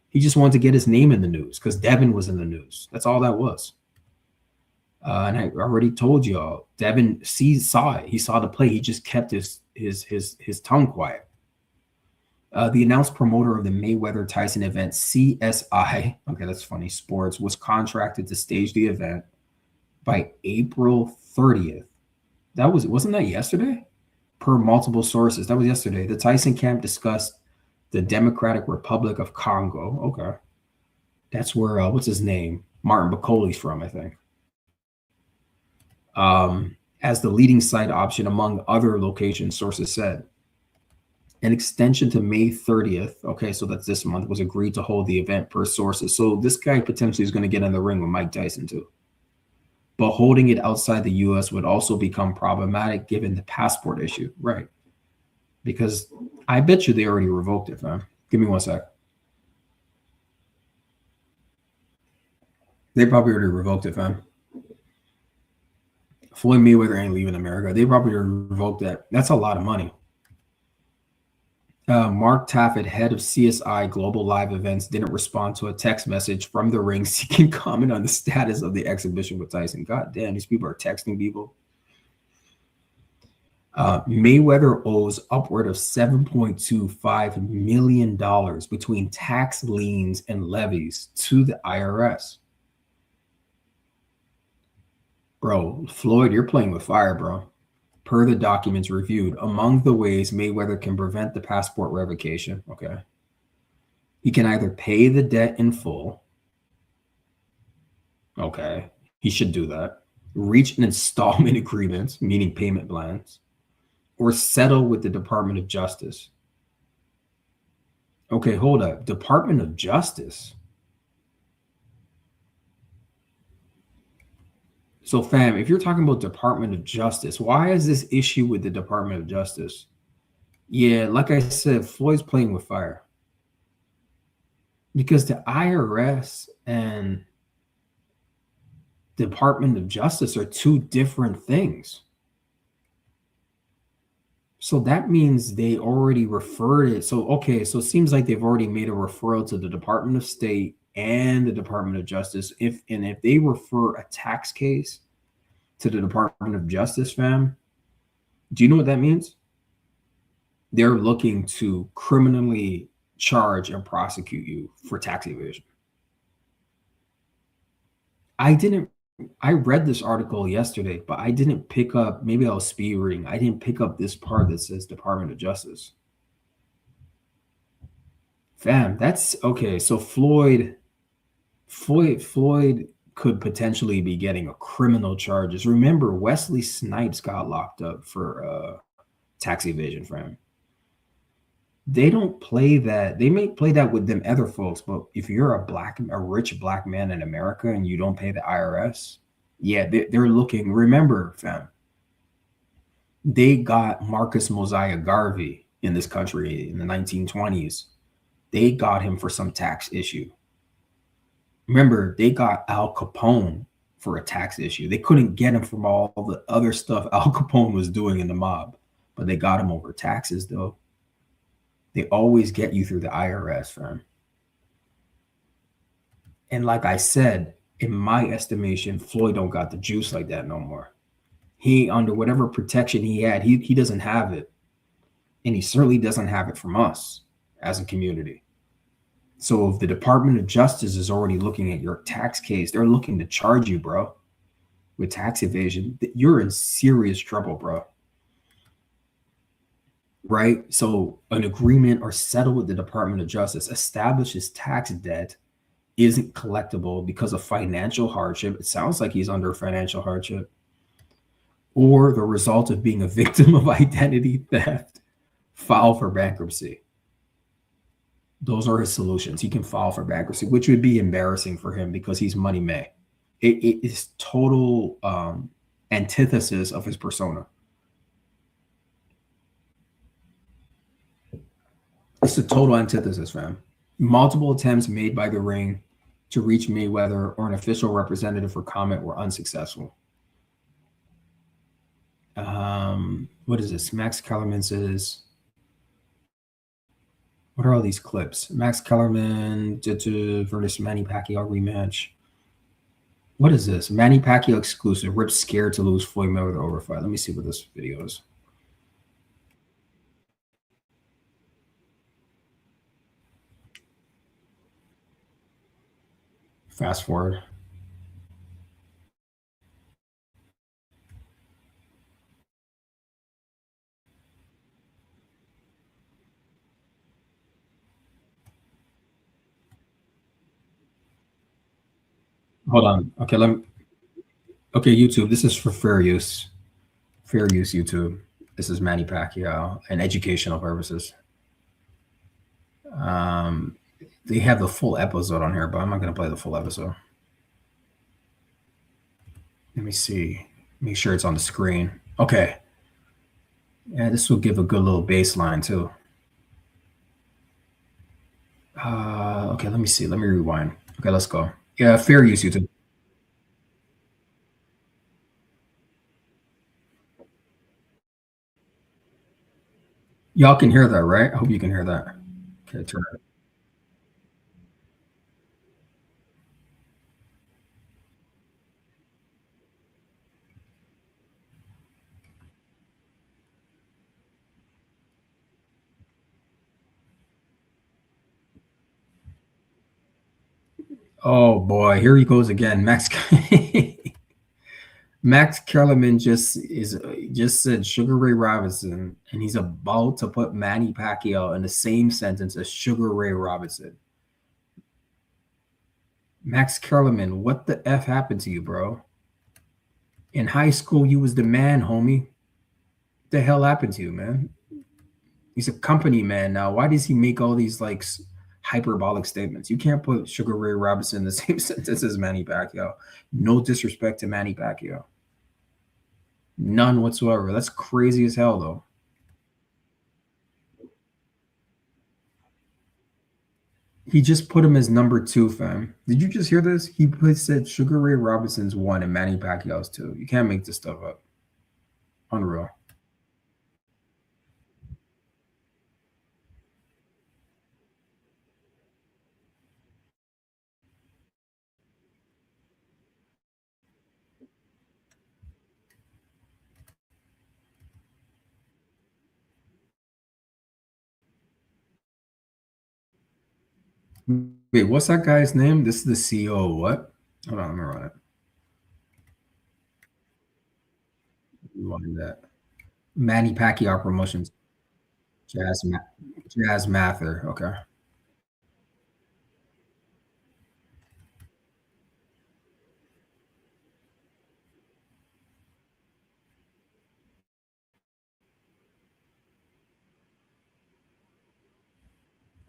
Speaker 1: He just wanted to get his name in the news because Devin was in the news. That's all that was. And I already told y'all, Devin saw it. He saw the play. He just kept his tongue quiet. The announced promoter of the Mayweather-Tyson event, CSI, okay, that's funny, Sports, was contracted to stage the event by April 30th. Wasn't that yesterday? Per multiple sources, that was yesterday. The Tyson camp discussed the Democratic Republic of Congo. Okay. That's where, what's his name? Martin Bacoli's from, I think. As the leading site option among other locations, sources said. An extension to May 30th, okay, so that's this month, was agreed to hold the event per sources. So this guy potentially is going to get in the ring with Mike Tyson too. But holding it outside the U.S. would also become problematic given the passport issue, right? Because I bet you they already revoked it, fam. Give me one sec. They probably already revoked it, fam. Floyd Mayweather ain't leaving America. They probably already revoked that. That's a lot of money. Mark Taffet, head of CSI Global Live Events, didn't respond to a text message from the ring seeking comment on the status of the exhibition with Tyson. God damn, these people are texting people. Mayweather owes upward of $7.25 million between tax liens and levies to the IRS. Bro, Floyd, you're playing with fire, bro. Per the documents reviewed, among the ways Mayweather can prevent the passport revocation, okay, he can either pay the debt in full, okay, he should do that, reach an installment agreement, meaning payment plans, or settle with the Department of Justice. Okay, hold up. Department of Justice? So, fam, if you're talking about Department of Justice, why is this issue with the Department of Justice? Yeah, like I said, Floyd's playing with fire. Because the IRS and Department of Justice are two different things. So that means they already referred it. So, okay, so it seems like they've already made a referral to the Department of State and the Department of Justice. If they refer a tax case to the Department of Justice, fam, do you know what that means? They're looking to criminally charge and prosecute you for tax evasion. I read this article yesterday, but I didn't pick up, maybe I was speed reading. I didn't pick up this part that says Department of Justice. Fam, that's okay. So Floyd could potentially be getting a criminal charges. Remember, Wesley Snipes got locked up for tax evasion, fam. They don't play that. They may play that with them other folks, but if you're a rich black man in America and you don't pay the IRS, yeah, they're looking. Remember, fam, they got Marcus Mosiah Garvey in this country in the 1920s. They got him for some tax issue. Remember, they got Al Capone for a tax issue. They couldn't get him from all the other stuff Al Capone was doing in the mob, but they got him over taxes, though. They always get you through the IRS, fam. And like I said, in my estimation, Floyd don't got the juice like that no more. He, under whatever protection he had, he doesn't have it. And he certainly doesn't have it from us as a community. So if the Department of Justice is already looking at your tax case, they're looking to charge you, bro, with tax evasion. You're in serious trouble, bro. right? So an agreement or settle with the Department of Justice establishes tax debt isn't collectible because of financial hardship. It sounds like he's under financial hardship, or the result of being a victim of identity theft. File for bankruptcy. Those are his solutions. He can file for bankruptcy, which would be embarrassing for him because he's money May. It is total antithesis of his persona. It's a total antithesis, fam. Multiple attempts made by the ring to reach Mayweather or an official representative for comment were unsuccessful. What is this? Max Kellerman says, what are all these clips? Max Kellerman versus Manny Pacquiao rematch. What is this? Manny Pacquiao exclusive. Rip scared to lose Floyd Mayweather over fight. Let me see what this video is. Fast forward. Hold on. Okay, okay, YouTube. This is for fair use. Fair use, YouTube. This is Manny Pacquiao and educational purposes. They have the full episode on here, but I'm not going to play the full episode. Let me see. Make sure it's on the screen. Okay. Yeah, this will give a good little baseline too. Okay, let me see. Let me rewind. Okay, let's go. Yeah, fair use, YouTube. Y'all can hear that, right? I hope you can hear that. Okay, turn it. Oh boy, here he goes again. Max Max Kellerman just said Sugar Ray Robinson, and he's about to put Manny Pacquiao in the same sentence as Sugar Ray Robinson. Max Kellerman, what the F happened to you, bro? In high school, you was the man, homie. What the hell happened to you, man? He's a company man now. Why does he make all these like hyperbolic statements? You can't put Sugar Ray Robinson in the same sentence as Manny Pacquiao. No disrespect to Manny Pacquiao. None whatsoever. That's crazy as hell, though. He just put him as number two, fam. Did you just hear this? Said Sugar Ray Robinson's one and Manny Pacquiao's two. You can't make this stuff up. Unreal. Wait, what's that guy's name? This is the CEO. What? Hold on, let me run it. Rewind that. Manny Pacquiao Promotions. Jazz Mather. Okay.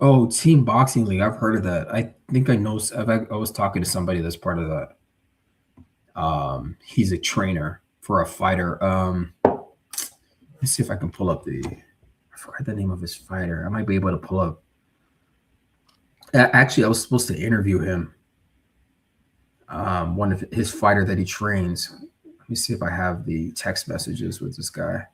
Speaker 1: Oh, Team Boxing League. I've heard of that. I think I know. I was talking to somebody that's part of that. He's a trainer for a fighter. Let's see if I can pull up I forgot the name of his fighter. I might be able to pull up. Actually, I was supposed to interview him. One of his fighter that he trains. Let me see if I have the text messages with this guy.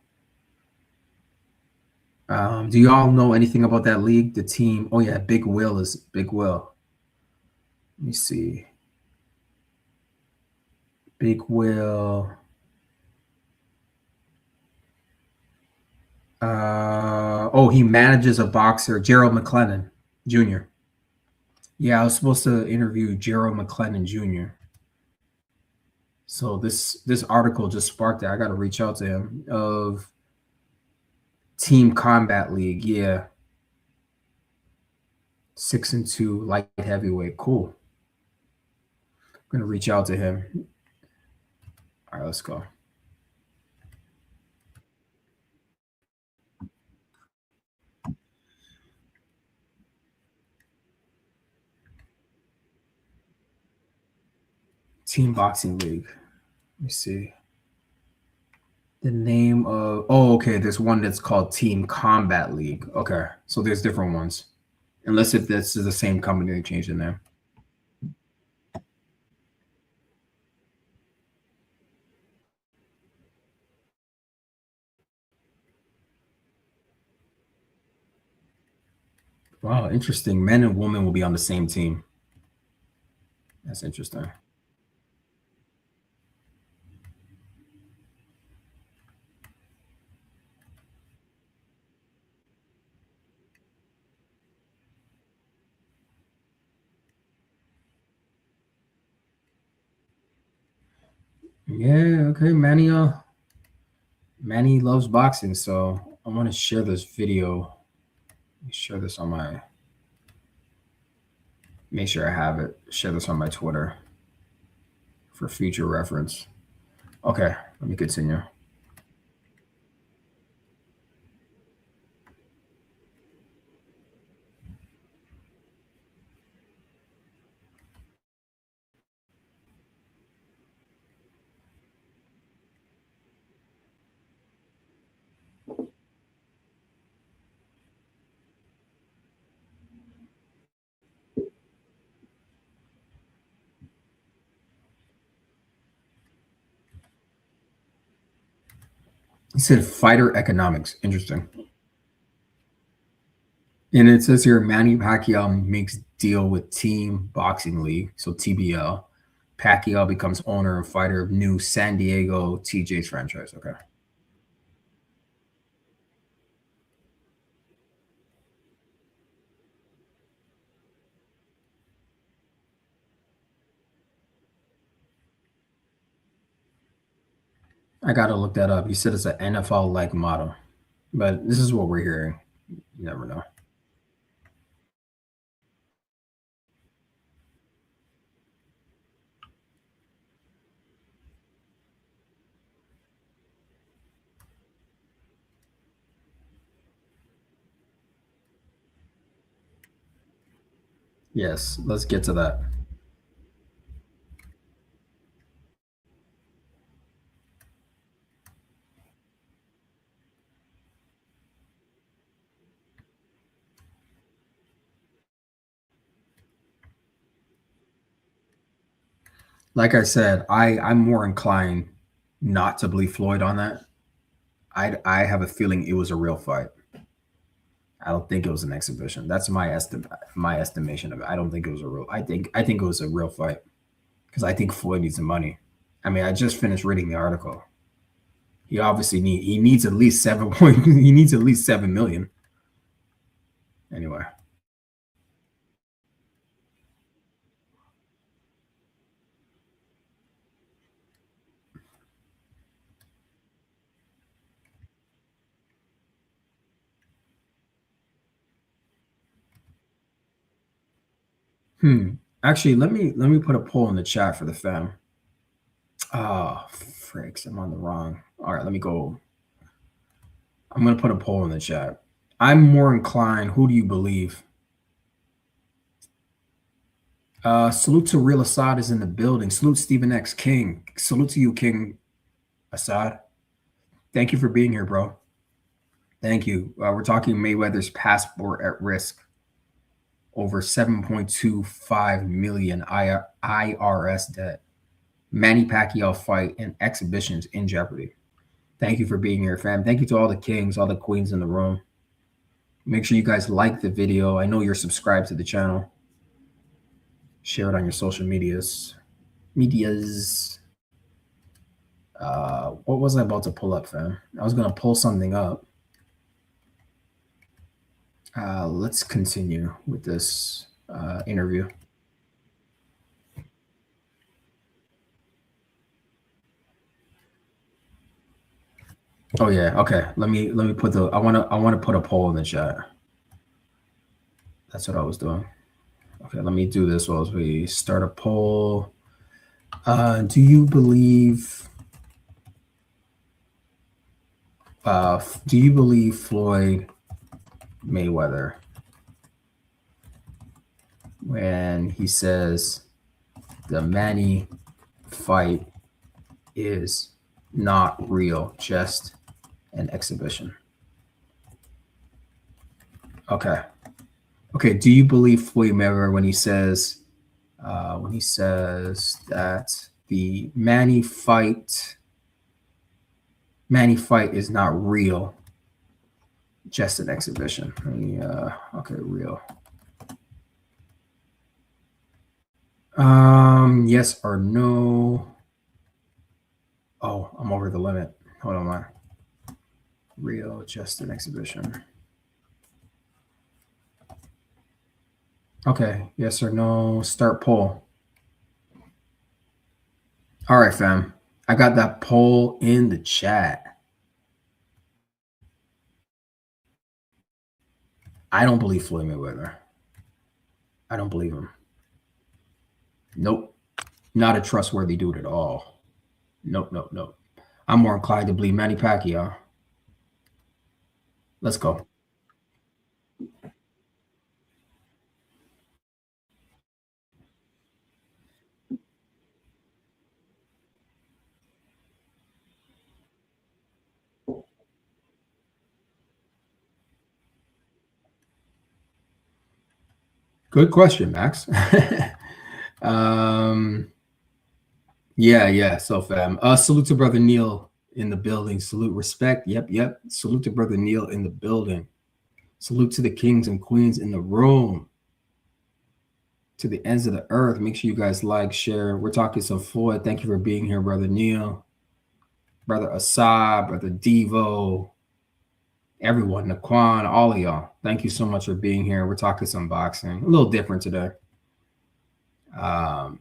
Speaker 1: Do you all know anything about that league? The team? Oh yeah, Big Will is Big Will. Let me see. Big Will. Oh, he manages a boxer, Gerald McClellan Jr. Yeah, I was supposed to interview Gerald McClellan Jr. So this article just sparked that. I got to reach out to him. Team Combat League. Yeah, 6-2 light heavyweight. Cool. I'm gonna reach out to him. All right, let's go. Team Boxing League. Let me see. The name of okay, there's one that's called Team Combat League. Okay. So there's different ones. Unless if this is the same company they changed the name. Wow, interesting. Men and women will be on the same team. That's interesting. Yeah, okay. Manny loves boxing, so I want to share this video. Let me share this on my make sure I have it. Share this on my Twitter for future reference. Okay, let me continue. He said fighter economics. Interesting. And it says here Manny Pacquiao makes deal with Team Boxing League, so TBL. Pacquiao becomes owner and fighter of new San Diego TJ's franchise. Okay. I gotta look that up. He said it's an NFL like model, but this is what we're hearing. You never know. Yes, let's get to that. Like I said, I'm more inclined not to believe Floyd on that. I have a feeling it was a real fight. I don't think it was an exhibition. That's my estimation of it. I don't think it was a real. I think it was a real fight because I think Floyd needs the money. I mean, I just finished reading the article. He needs at least 7 point he needs at least 7 million. Anyway. Actually, let me put a poll in the chat for the fam. Ah, fricks, I'm on the wrong. All right, let me go. I'm gonna put a poll in the chat. I'm more inclined. Who do you believe? Salute to Real Assad is in the building. Salute Stephen X King. Salute to you, King Assad. Thank you for being here, bro. Thank you. We're talking Mayweather's passport at risk. Over 7.25 million IRS debt. Manny Pacquiao fight and exhibitions in jeopardy. Thank you for being here, fam. Thank you to all the kings, all the queens in the room. Make sure you guys like the video. I know you're subscribed to the channel. Share it on your social medias. What was I about to pull up, fam? I was gonna pull something up. Let's continue with this interview. Oh yeah. Okay. Let me put the. I want to put a poll in the chat. That's what I was doing. Okay. Let me do this while we start a poll. Do you believe? Do you believe Floyd Mayweather when he says the Manny fight is not real, just an exhibition? Okay. Okay. Do you believe Floyd Mayweather when he says that the Manny fight is not real, just an exhibition? Okay, real. Yes or no? Oh, I'm over the limit. Hold on, man. Real, just an exhibition. Okay, yes or no? Start poll. All right, fam. I got that poll in the chat. I don't believe Floyd Mayweather. I don't believe him. Nope. Not a trustworthy dude at all. Nope, nope, nope. I'm more inclined to believe Manny Pacquiao. Let's go. Good question, Max. um, yeah, yeah. So, fam. Salute to brother Neil in the building. Salute, respect. Yep, yep. Salute to brother Neil in the building. Salute to the kings and queens in the room. To the ends of the earth. Make sure you guys like, share. We're talking some Floyd. Thank you for being here, brother Neil, brother Assad, brother Devo, everyone, Naquan, all of y'all. Thank you so much for being here. We're talking some boxing. A little different today. Um,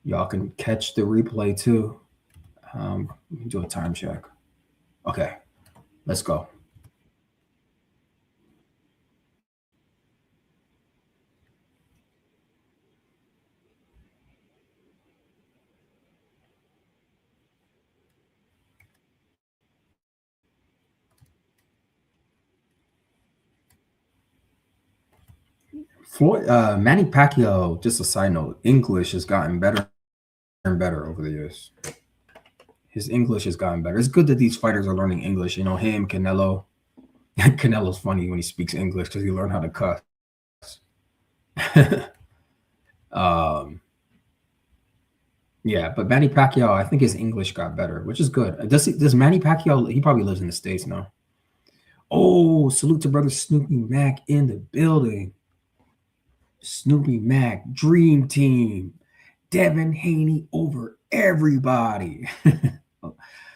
Speaker 1: y'all can catch the replay too. Do a time check. Okay, let's go. Floyd, Manny Pacquiao. Just a side note, English has gotten better and better over the years. His English has gotten better. It's good that these fighters are learning English. You know, him, Canelo. Canelo's funny when he speaks English because he learned how to cuss. um, yeah, but Manny Pacquiao, I think his English got better, which is good. Does Manny Pacquiao? He probably lives in the States now. Oh, salute to brother Snoopy Mac in the building. Snoopy Mac, Dream Team, Devin Haney over everybody.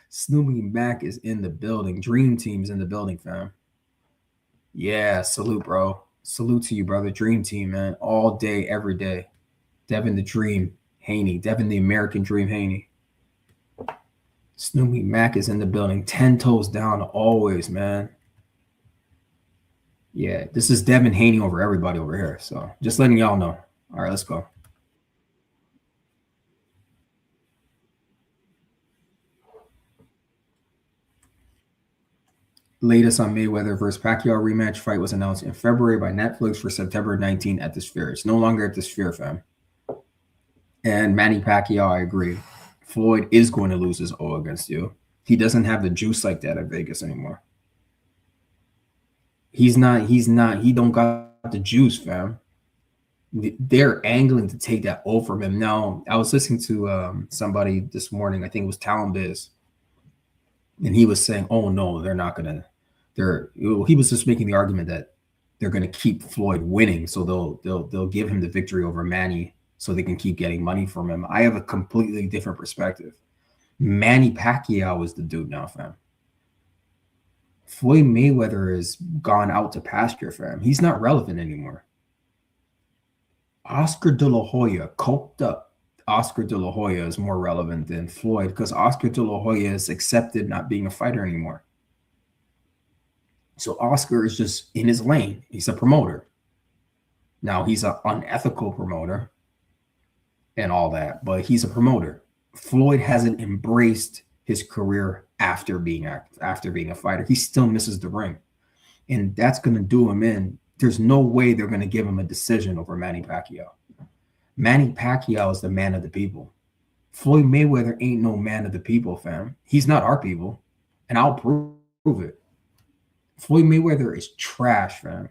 Speaker 1: Snoopy Mac is in the building. Dream Team's in the building, fam. Yeah, salute, bro. Salute to you, brother. Dream Team, man. All day, every day. Devin the Dream Haney. Devin the American Dream Haney. Snoopy Mac is in the building. 10 toes down always, man. Yeah, this is Devin Haney over everybody over here. So just letting y'all know. All right, let's go. Latest on Mayweather versus Pacquiao rematch fight was announced in February by Netflix for September 19 at the Sphere. It's no longer at the Sphere, fam. And Manny Pacquiao, I agree. Floyd is going to lose his O against you. He doesn't have the juice like that at Vegas anymore. He's not, he don't got the juice, fam. They're angling to take that O from him. Now, I was listening to somebody this morning, I think it was Talon Biz, and he was saying, oh no, they're not gonna, he was just making the argument that they're gonna keep Floyd winning, so they'll give him the victory over Manny so they can keep getting money from him. I have a completely different perspective. Manny Pacquiao is the dude now, fam. Floyd Mayweather has gone out to pasture, fam. He's not relevant anymore. Oscar De La Hoya coked up. Oscar De La Hoya is more relevant than Floyd because Oscar De La Hoya has accepted not being a fighter anymore. So Oscar is just in his lane. He's a promoter. Now he's an unethical promoter and all that, but he's a promoter. Floyd hasn't embraced his career after being a fighter. He still misses the ring, and that's going to do him in. There's no way they're going to give him a decision over Manny Pacquiao. Manny Pacquiao is the man of the people. Floyd Mayweather ain't no man of the people, fam. He's not our people, and I'll prove it. Floyd Mayweather is trash, fam.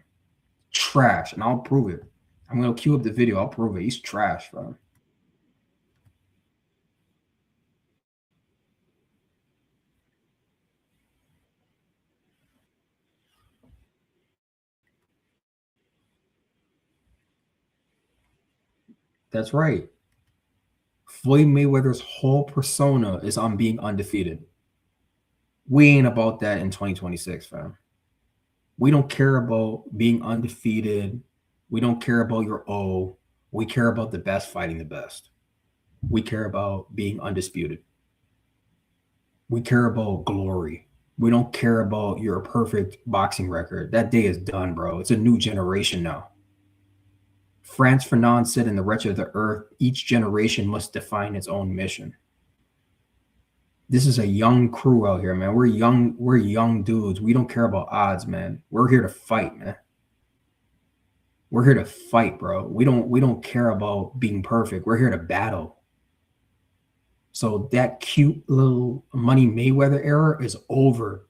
Speaker 1: Trash, and I'll prove it. I'm gonna cue up the video. I'll prove it. He's trash, fam. That's right. Floyd Mayweather's whole persona is on being undefeated. We ain't about that in 2026, fam. We don't care about being undefeated. We don't care about your O. We care about the best fighting the best. We care about being undisputed. We care about glory. We don't care about your perfect boxing record. That day is done, bro. It's a new generation now. Franz Fanon said in The Wretched of the Earth, each generation must define its own mission. This is a young crew out here, man. We're young dudes. We don't care about odds, man. We're here to fight, man. We're here to fight, bro. We don't care about being perfect. We're here to battle. So that cute little Money Mayweather era is over.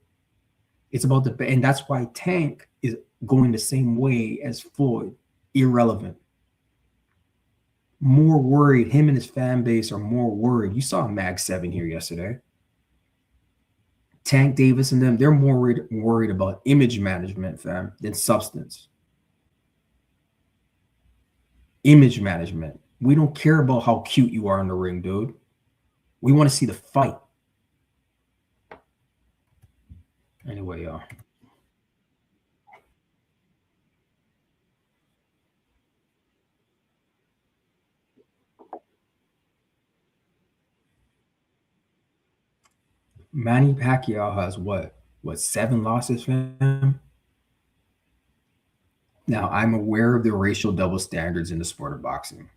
Speaker 1: It's about the, and that's why Tank is going the same way as Floyd. Irrelevant. More worried. Him and his fan base are more worried. You saw Mag 7 here yesterday. Tank Davis and them, they're more worried about image management, fam, than substance. Image management. We don't care about how cute you are in the ring, dude. We want to see the fight. Anyway, y'all. Manny Pacquiao has what 7 losses, fam? Now, I'm aware of the racial double standards in the sport of boxing.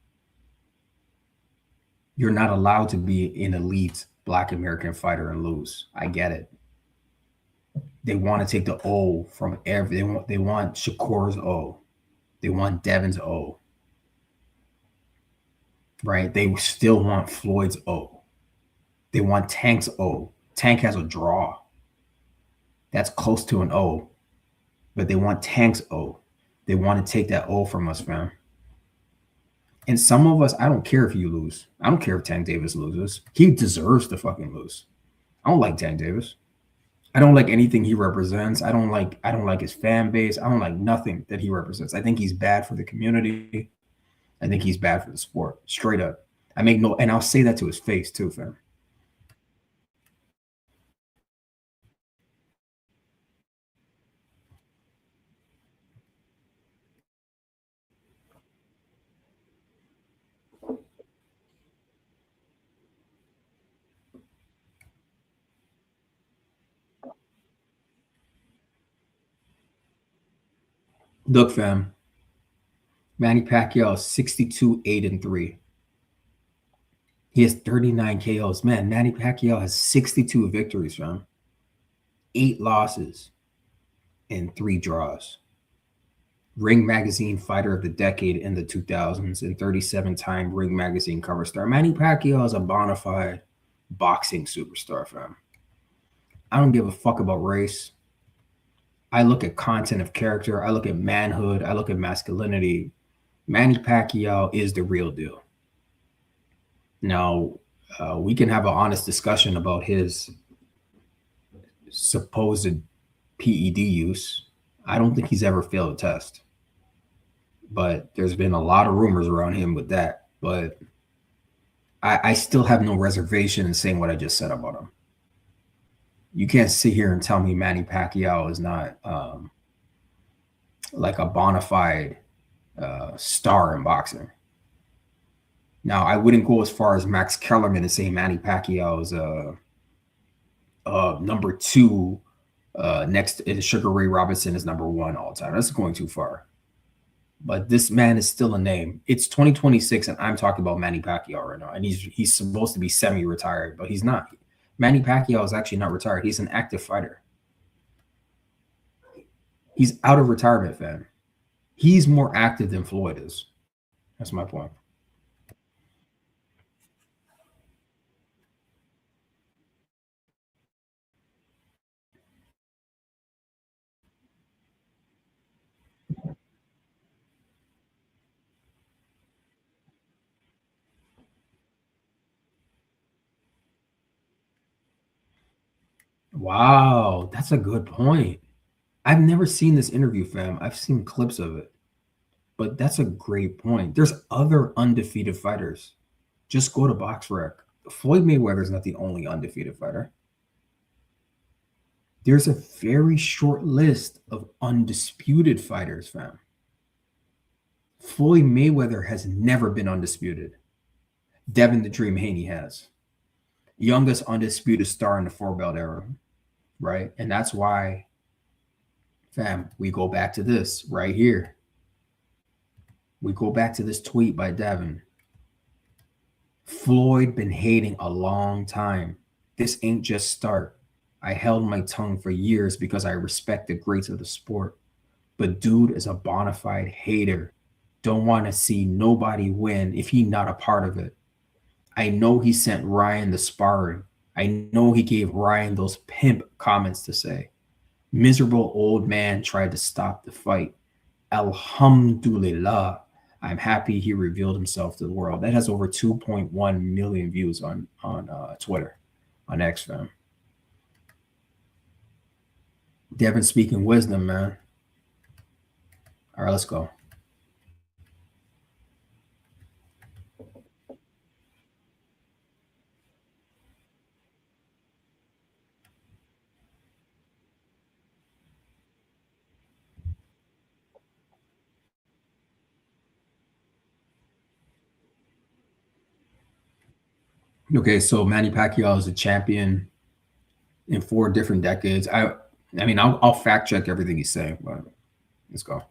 Speaker 1: You're not allowed to be an elite Black American fighter and lose. I get it. They want to take the O from every. They want Shakur's O. They want Devin's O. Right? They still want Floyd's O. They want Tank's O. Tank has a draw. That's close to an O. But they want Tank's O. They want to take that O from us, fam. And some of us, I don't care if you lose. I don't care if Tank Davis loses. He deserves to fucking lose. I don't like Tank Davis. I don't like anything he represents. I don't like his fan base. I don't like nothing that he represents. I think he's bad for the community. I think he's bad for the sport. Straight up. I make no, and I'll say that to his face too, fam. Look, fam. Manny Pacquiao is 62, 8-3. He has 39 KOs. Man, Manny Pacquiao has 62 victories, fam. 8 losses and 3 draws. Ring Magazine Fighter of the Decade in the 2000s and 37-time Ring Magazine cover star. Manny Pacquiao is a bona fide boxing superstar, fam. I don't give a fuck about race. I look at content of character. I look at manhood. I look at masculinity. Manny Pacquiao is the real deal. Now, we can have an honest discussion about his supposed PED use. I don't think he's ever failed a test. But there's been a lot of rumors around him with that. But I still have no reservation in saying what I just said about him. You can't sit here and tell me Manny Pacquiao is not like a bona fide star in boxing. Now, I wouldn't go as far as Max Kellerman and say Manny Pacquiao is number two. Next, Sugar Ray Robinson is number one all time. That's going too far. But this man is still a name. It's 2026, and I'm talking about Manny Pacquiao right now, and he's supposed to be semi-retired, but he's not. Manny Pacquiao is actually not retired. He's an active fighter. He's out of retirement, fam. He's more active than Floyd is. That's my point. Wow, that's a good point. I've never seen this interview, fam. I've seen clips of it, but that's a great point. There's other undefeated fighters. Just go to BoxRec. Floyd Mayweather is not the only undefeated fighter. There's a very short list of undisputed fighters, fam. Floyd Mayweather has never been undisputed. Devin the Dream Haney has. Youngest undisputed star in the four belt era, right? And that's why, fam, we go back to this right here. We go back to this tweet by Devin. Floyd been hating a long time. This ain't just start. I held my tongue for years because I respect the greats of the sport. But dude is a bona fide hater. Don't want to see nobody win if he not a part of it. I know he sent Ryan the sparring. I know he gave Ryan those pimp comments to say. Miserable old man tried to stop the fight. Alhamdulillah. I'm happy he revealed himself to the world. That has over 2.1 million views on Twitter, on X, fam. Devin speaking wisdom, man. All right, let's go. Okay, so Manny Pacquiao is a champion in four different decades. I mean, I'll fact check everything he's saying, but let's go.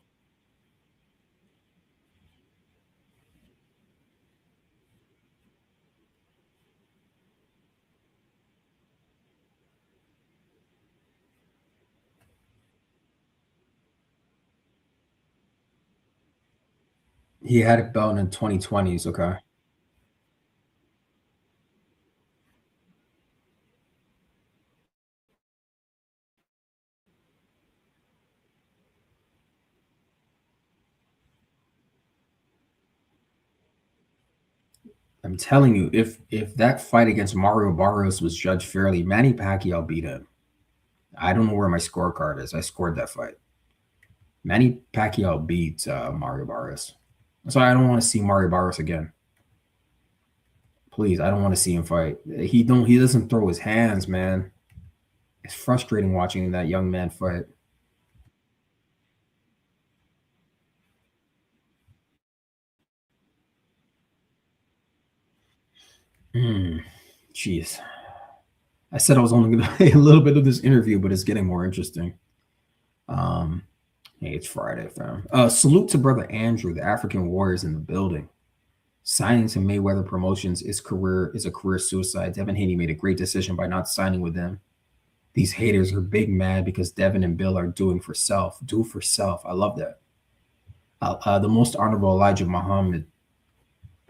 Speaker 1: He had a belt in 2020s. Okay. I'm telling you, if that fight against Mario Barrios was judged fairly, Manny Pacquiao beat him. I don't know where my scorecard is. I scored that fight. Manny Pacquiao beat Mario Barrios. So I don't want to see Mario Barrios again. Please, I don't want to see him fight. He doesn't throw his hands, man. It's frustrating watching that young man fight. Mm, jeez. I said I was only going to play a little bit of this interview, but it's getting more interesting. Um, hey, it's Friday, fam. Salute to brother Andrew, the African warriors in the building. Signing to Mayweather Promotions is a career suicide. Devin Haney made a great decision by not signing with them. These haters are big mad because Devin and Bill are doing for self. Do for self. I love that. The most honorable Elijah Muhammad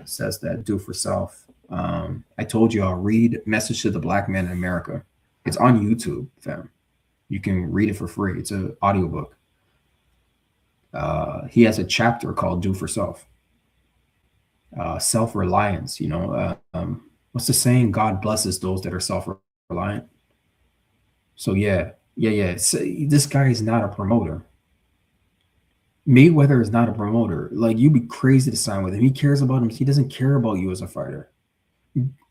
Speaker 1: says that. Do for self. I told you I'll read Message to the Black Man in America. It's on YouTube, fam. You can read it for free. It's an audiobook. He has a chapter called Do for Self. Self-reliance, what's the saying? God blesses those that are self-reliant. So yeah. So, this guy is not a promoter. Mayweather is not a promoter. Like, you'd be crazy to sign with him. He cares about him. He doesn't care about you as a fighter.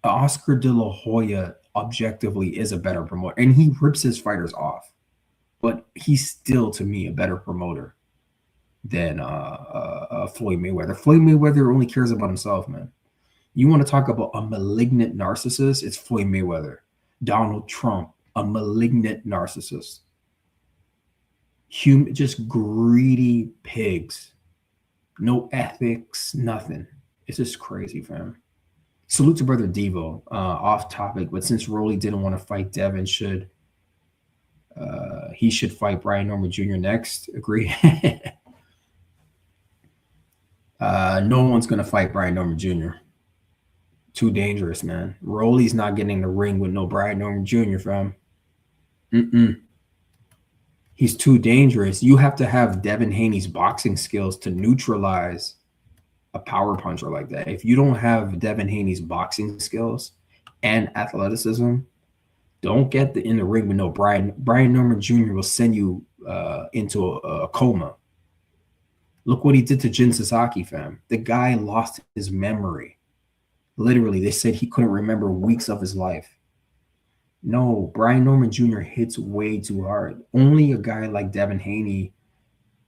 Speaker 1: Oscar De La Hoya objectively is a better promoter, and he rips his fighters off. But he's still, to me, a better promoter than Floyd Mayweather. Floyd Mayweather only cares about himself, man. You want to talk about a malignant narcissist? It's Floyd Mayweather. Donald Trump, a malignant narcissist. Just greedy pigs. No ethics, nothing. It's just crazy, fam. Salute to brother Devo. Off topic, but since Rolly didn't want to fight Devin, he should fight Brian Norman Jr. next. Agree. No one's gonna fight Brian Norman Jr. Too dangerous, man. Rolly's not getting in the ring with no Brian Norman Jr. fam. He's too dangerous. You have to have Devin Haney's boxing skills to neutralize a power puncher like that. If you don't have Devin Haney's boxing skills and athleticism, don't get in the ring with no Brian. Brian Norman Jr. will send you into a coma. Look what he did to Jin Sasaki, fam. The guy lost his memory. Literally, they said he couldn't remember weeks of his life. No, Brian Norman Jr. hits way too hard. Only a guy like Devin Haney,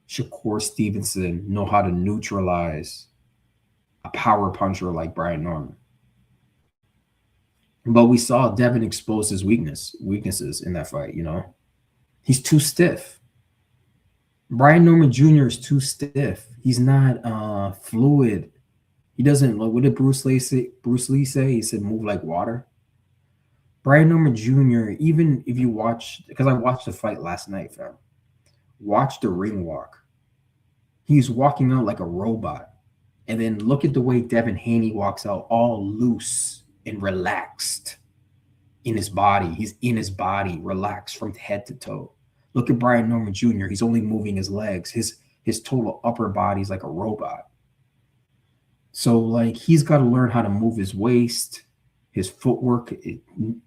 Speaker 1: Shakur Stevenson know how to neutralize a power puncher like Brian Norman. But we saw Devin expose his weaknesses in that fight, you know. He's too stiff. Brian Norman Jr. is too stiff. He's not fluid. He doesn't, like, what did Bruce Lee say? He said, move like water. Brian Norman Jr., even if you watch, because I watched the fight last night, fam. Watch the ring walk. He's walking out like a robot. And then look at the way Devin Haney walks out, all loose and relaxed in his body. He's in his body, relaxed from head to toe. Look at Brian Norman Jr. He's only moving his legs. His total upper body is like a robot. So, like, he's got to learn how to move his waist, his footwork.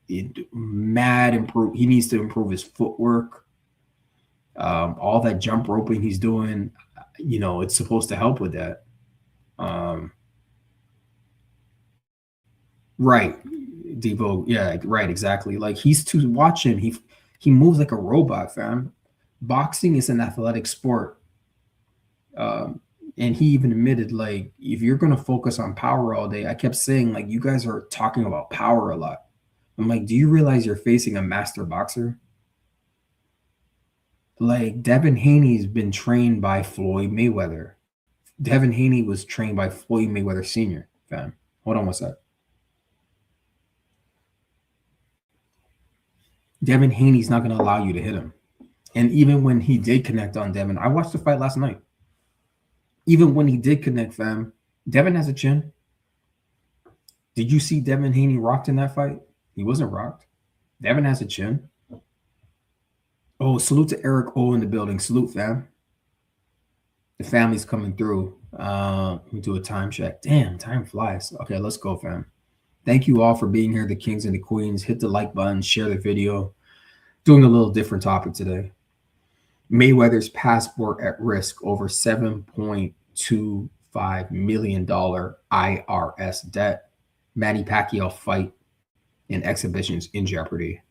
Speaker 1: Improve. He needs to improve his footwork. All that jump roping he's doing, you know, it's supposed to help with that. Right, Devo. Yeah, right, exactly. Like, he's too, watch him. He moves like a robot, fam. Boxing is an athletic sport. And he even admitted, like, if you're going to focus on power all day, I kept saying, like, you guys are talking about power a lot. I'm like, do you realize you're facing a master boxer? Like, Devin Haney's been trained by Floyd Mayweather. Devin Haney was trained by Floyd Mayweather Sr., fam. Hold on one sec. Devin Haney's not going to allow you to hit him. And even when he did connect on Devin, I watched the fight last night. Even when he did connect, fam, Devin has a chin. Did you see Devin Haney rocked in that fight? He wasn't rocked. Devin has a chin. Oh, salute to Eric O in the building. Salute, fam. The family's coming through. Let me do a time check. Damn, time flies. Okay, let's go, fam. Thank you all for being here, the kings and the queens. Hit the like button, share the video. Doing a little different topic today. Mayweather's passport at risk over $7.25 million IRS debt. Manny Pacquiao fight and exhibitions in jeopardy.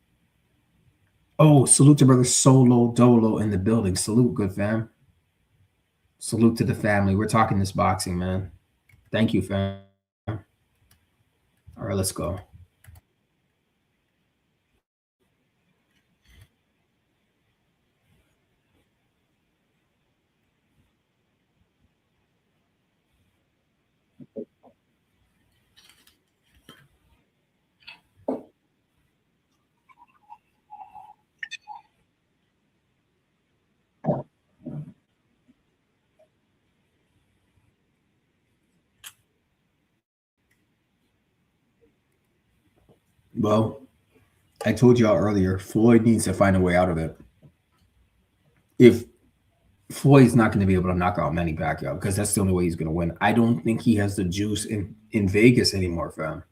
Speaker 1: Oh, salute to brother Solo Dolo in the building. Salute, good fam. Salute to the family. We're talking this boxing, man. Thank you, fam. All right, let's go. Well, I told y'all earlier, Floyd needs to find a way out of it. If Floyd's not going to be able to knock out Manny Pacquiao, because that's the only way he's going to win. I don't think he has the juice in Vegas anymore, fam.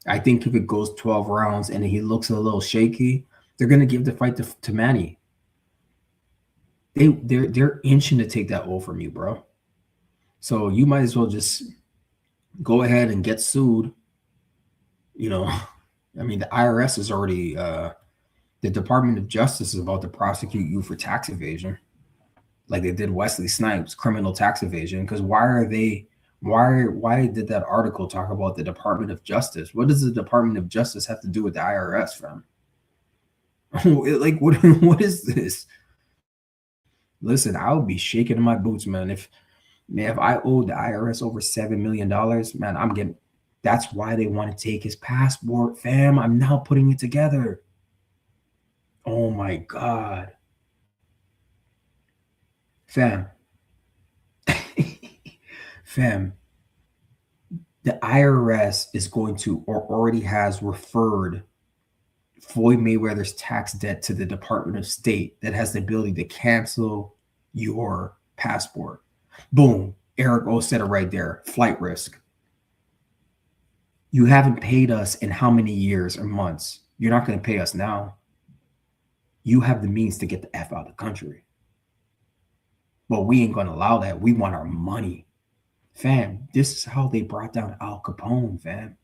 Speaker 1: I think if it goes 12 rounds and he looks a little shaky, they're going to give the fight to Manny. They're inching to take that O from you, bro. So you might as well just go ahead and get sued. You know, I mean, the IRS is already, the Department of Justice is about to prosecute you for tax evasion, like they did Wesley Snipes, criminal tax evasion. Because why Why did that article talk about the Department of Justice? What does the Department of Justice have to do with the IRS, fam? Like what is this? Listen, I would be shaking in my boots, man. If I owed the IRS over $7 million, man, I'm getting. That's why they want to take his passport, fam. I'm now putting it together. Oh my god, fam, fam. The IRS is going to or already has referred Floyd Mayweather's tax debt to the Department of State that has the ability to cancel your passport. Boom. Eric O said it right there. Flight risk. You haven't paid us in how many years or months? You're not going to pay us now. You have the means to get the F out of the country. But we ain't going to allow that. We want our money. Fam, this is how they brought down Al Capone, fam.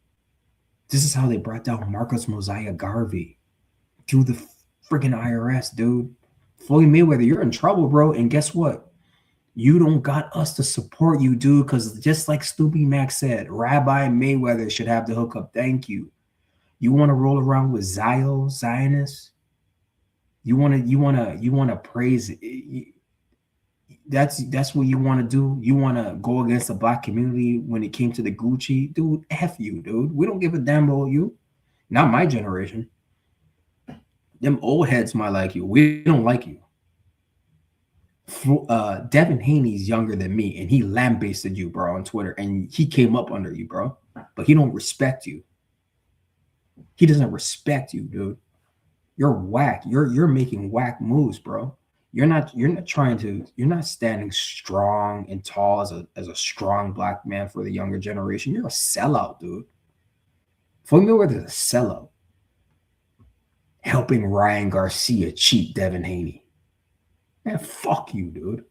Speaker 1: This is how they brought down Marcus Mosiah Garvey through the freaking IRS, dude. Floyd Mayweather, you're in trouble, bro. And guess what? You don't got us to support you, dude, because just like Snoopy Mac said, Rabbi Mayweather should have the hookup. Thank you. You want to roll around with Zionists? You wanna praise that's what you want to do. You want to go against the black community when it came to the Gucci, dude. F you, dude. We don't give a damn about you. Not my generation. Them old heads might like you. We don't like you. Devin Haney's younger than me, and he lambasted you, bro, on Twitter, and he came up under you, bro. But he don't respect you. He doesn't respect you, dude. You're whack. You're making whack moves, bro. You're not standing strong and tall as a strong black man for the younger generation. You're a sellout, dude. Floyd Mayweather's a sellout. Helping Ryan Garcia cheat Devin Haney. Man, fuck you, dude.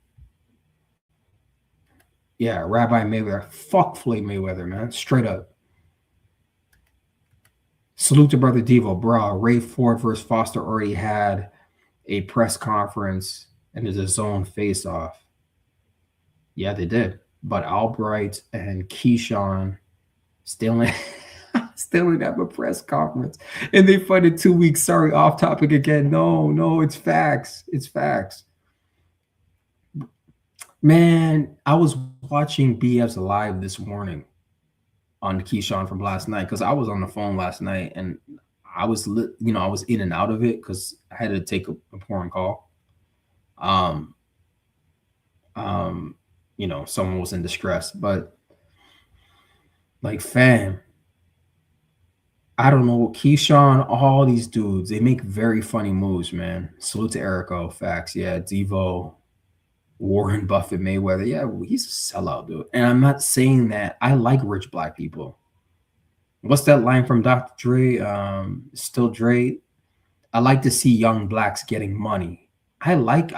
Speaker 1: Yeah, Rabbi Mayweather. Fuck Floyd Mayweather, man. Straight up. Salute to Brother Devo, bro. Ray Ford versus Foster already had a press conference and there's a zone face off. Yeah, they did. But Albright and Keyshawn still still have a press conference. And they funded 2 weeks. Sorry, off topic again. No, it's facts. It's facts. Man, I was watching BF's live this morning on Keyshawn from last night because I was on the phone last night and I was I was in and out of it because I had to take a important call. Um, someone was in distress, but like, fam, I don't know, Keyshawn, all these dudes, they make very funny moves, man. Salute to Erico, facts, yeah, Devo, Warren Buffett, Mayweather, yeah, he's a sellout, dude. And I'm not saying that I like rich black people. What's that line from Dr. Dre? Still Dre. I like to see young blacks getting money. I like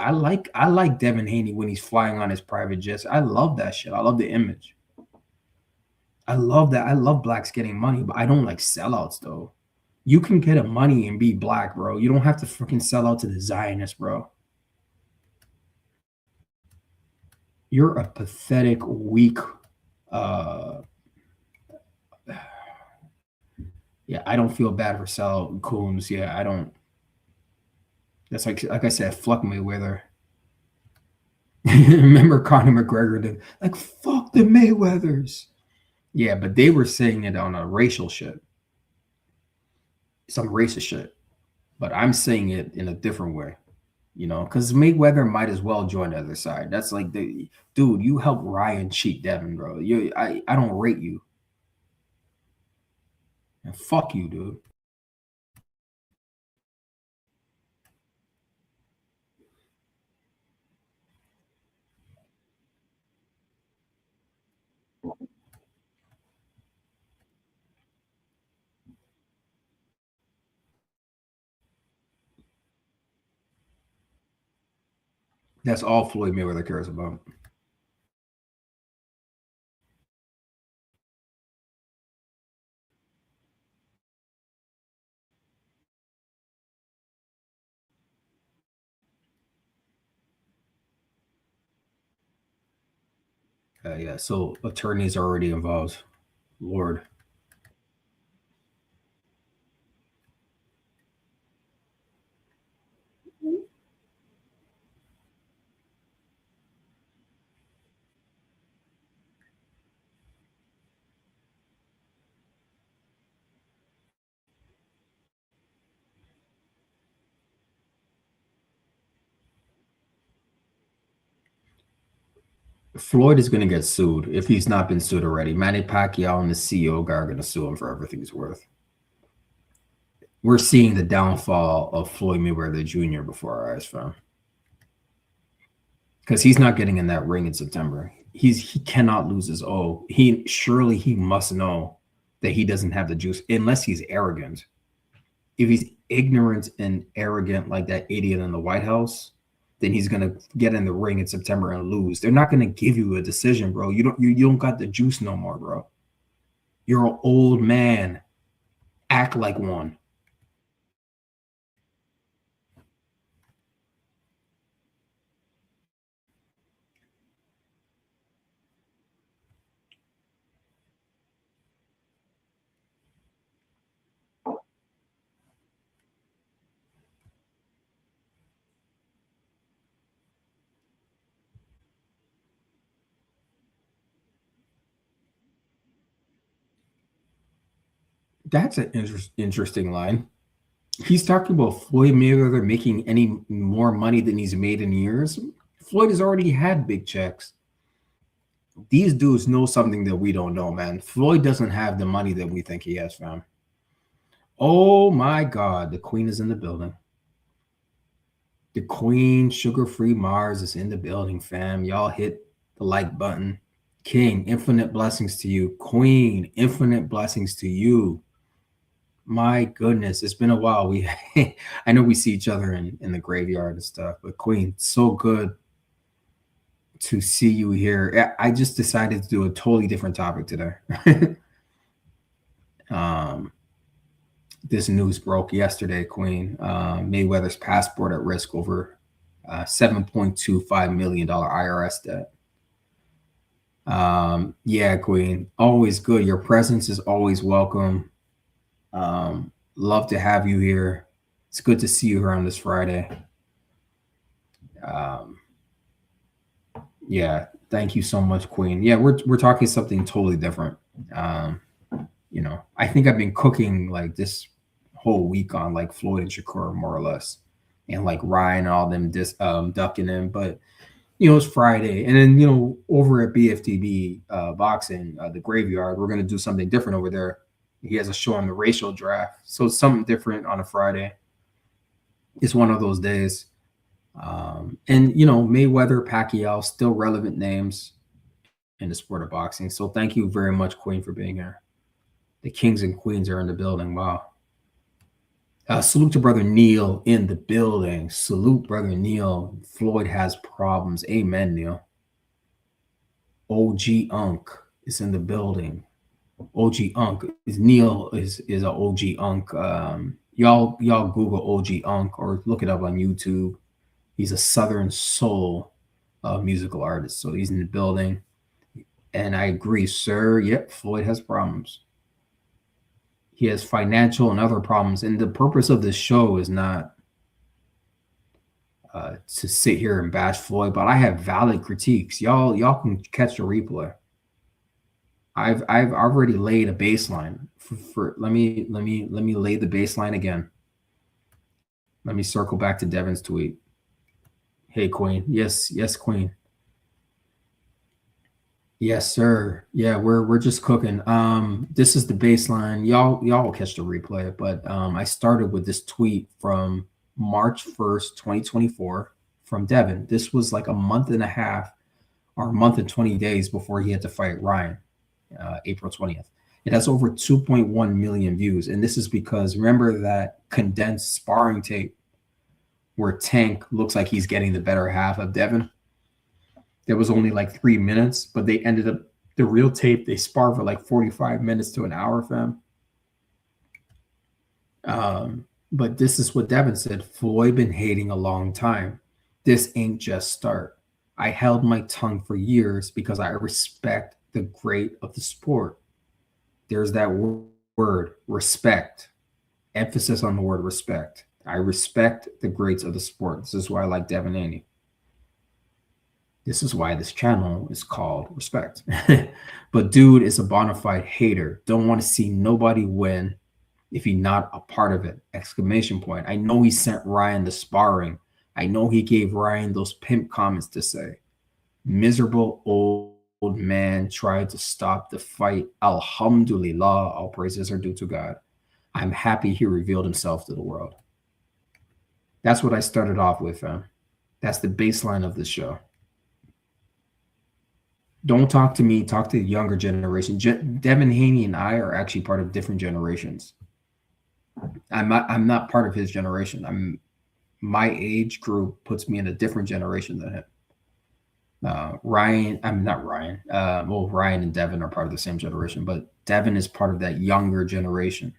Speaker 1: Devin Haney when he's flying on his private jets. I love that shit. I love the image. I love that. I love blacks getting money, but I don't like sellouts though. You can get a money and be black, bro. You don't have to freaking sell out to the Zionists, bro. You're a pathetic, weak. Uh, yeah, I don't feel bad for sellout coons. Yeah, I don't. That's like I said, fuck Mayweather. Remember Conor McGregor did like fuck the Mayweathers. Yeah, but they were saying it on a racial shit, some racist shit. But I'm saying it in a different way, because Mayweather might as well join the other side. That's like the dude. You helped Ryan cheat Devin, bro. I don't rate you. And fuck you, dude. That's all Floyd Mayweather cares about. Yeah, so attorneys are already involved. Lord. Floyd is going to get sued if he's not been sued already. Manny Pacquiao and the CEO guy are going to sue him for everything he's worth. We're seeing the downfall of Floyd Mayweather Jr. before our eyes, fam. Because he's not getting in that ring in September. He cannot lose his O. He must know that he doesn't have the juice unless he's arrogant. If he's ignorant and arrogant like that idiot in the White House, then he's gonna get in the ring in September and lose. They're not gonna give you a decision, bro. You don't got the juice no more, bro. You're an old man. Act like one. That's an interesting line. He's talking about Floyd Mayweather making any more money than he's made in years. Floyd has already had big checks. These dudes know something that we don't know, man. Floyd doesn't have the money that we think he has, fam. Oh my God, the Queen is in the building. The Queen, Sugar Free Mars, is in the building, fam. Y'all hit the like button. King, infinite blessings to you. Queen, infinite blessings to you. My goodness, it's been a while. I know we see each other in the graveyard and stuff, but Queen, so good to see you here. I just decided to do a totally different topic today. um, this news broke yesterday, Queen. Mayweather's passport at risk over $7.25 million IRS debt. Yeah, Queen, always good. Your presence is always welcome. Love to have you here. It's good to see you here on this Friday. Um, yeah, thank you so much, Queen. Yeah, we're talking something totally different. Um, I think I've been cooking like this whole week on like Floyd and Shakur more or less, and like Ryan and all them ducking him. But it's Friday, and then over at BFTB boxing, the graveyard, we're gonna do something different over there. He has a show on the racial draft, so it's something different on a Friday. It's one of those days. And Mayweather, Pacquiao, still relevant names in the sport of boxing. So thank you very much, Queen, for being here. The kings and queens are in the building. Wow. Salute to brother Neil in the building. Salute brother Neil. Floyd has problems. Amen, Neil. OG Unk is in the building. OG Unk is Neil is an OG Unk. Y'all Google OG Unk or look it up on YouTube. He's a Southern soul musical artist. So he's in the building. And I agree, sir. Yep, Floyd has problems. He has financial and other problems. And the purpose of this show is not to sit here and bash Floyd, but I have valid critiques. Y'all can catch the replay. I've already laid a baseline for let me lay the baseline again. Let me circle back to Devin's tweet. Hey, Queen. Yes, Queen. Yes, sir. Yeah, we're just cooking. This is the baseline. Y'all will catch the replay, but I started with this tweet from March 1st, 2024 from Devin. This was like a month and a half or a month and 20 days before he had to fight Ryan, April 20th. It has over 2.1 million views. And this is because remember that condensed sparring tape where Tank looks like he's getting the better half of Devin? There was only like 3 minutes, but they ended up the real tape. They sparred for like 45 minutes to an hour, fam. But this is what Devin said. Floyd been hating a long time. This ain't just start. I held my tongue for years because I respect the great of the sport. There's that word, respect. Emphasis on the word respect. I respect the greats of the sport. This is why I like Devin Haney. This is why this channel is called Respect. But dude is a bona fide hater. Don't want to see nobody win if he's not a part of it. Exclamation point. I know he sent Ryan the sparring. I know he gave Ryan those pimp comments to say. Miserable old man tried to stop the fight. Alhamdulillah. All praises are due to God. I'm happy he revealed himself to the world. That's what I started off with, fam. That's the baseline of this show. Don't talk to me. Talk to the younger generation. Devin Haney and I are actually part of different generations. I'm not part of his generation. My age group puts me in a different generation than him. Ryan and Devin are part of the same generation, but Devin is part of that younger generation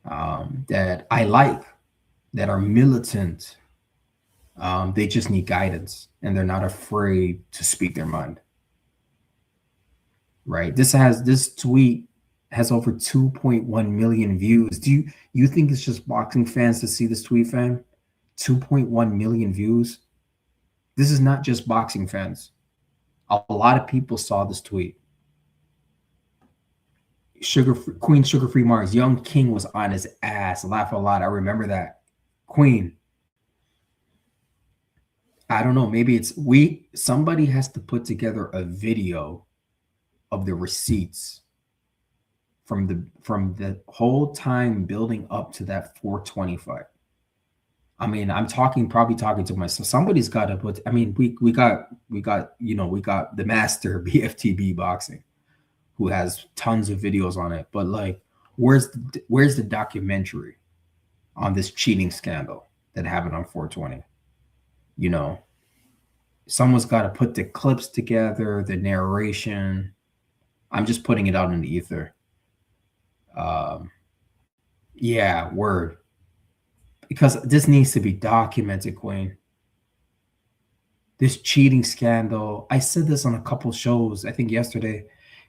Speaker 1: that I like, that are militant. They just need guidance, and they're not afraid to speak their mind. Right? This tweet has over 2.1 million views. Do you think it's just boxing fans to see this tweet, fam? 2.1 million views. This is not just boxing fans. A lot of people saw this tweet. Queen Sugar-Free Mars, Young King was on his ass. Laugh a lot. I remember that. Queen. I don't know. Maybe somebody has to put together a video of the receipts from the whole time building up to that 420 fight. I mean, I'm probably talking to myself. Somebody's got to put. I mean, we got the master BFTB boxing, who has tons of videos on it. But like, where's the documentary on this cheating scandal that happened on 420? Someone's got to put the clips together, the narration. I'm just putting it out in the ether. Yeah, word. Because this needs to be documented, Queen. This cheating scandal. I said this on a couple shows, I think yesterday.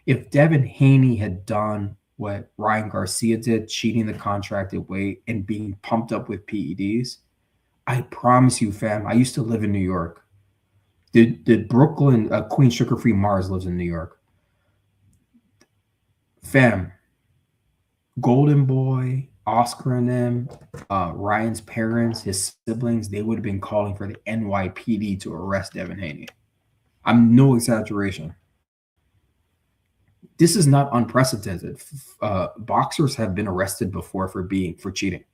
Speaker 1: If Devin Haney had done what Ryan Garcia did, cheating the contracted weight and being pumped up with PEDs, I promise you, fam, I used to live in New York. The Brooklyn Queen Sugar-Free Mars lives in New York. Fam, Golden Boy, Oscar and them, Ryan's parents, his siblings, they would have been calling for the NYPD to arrest Devin Haney. I'm no exaggeration. This is not unprecedented. Boxers have been arrested before for cheating.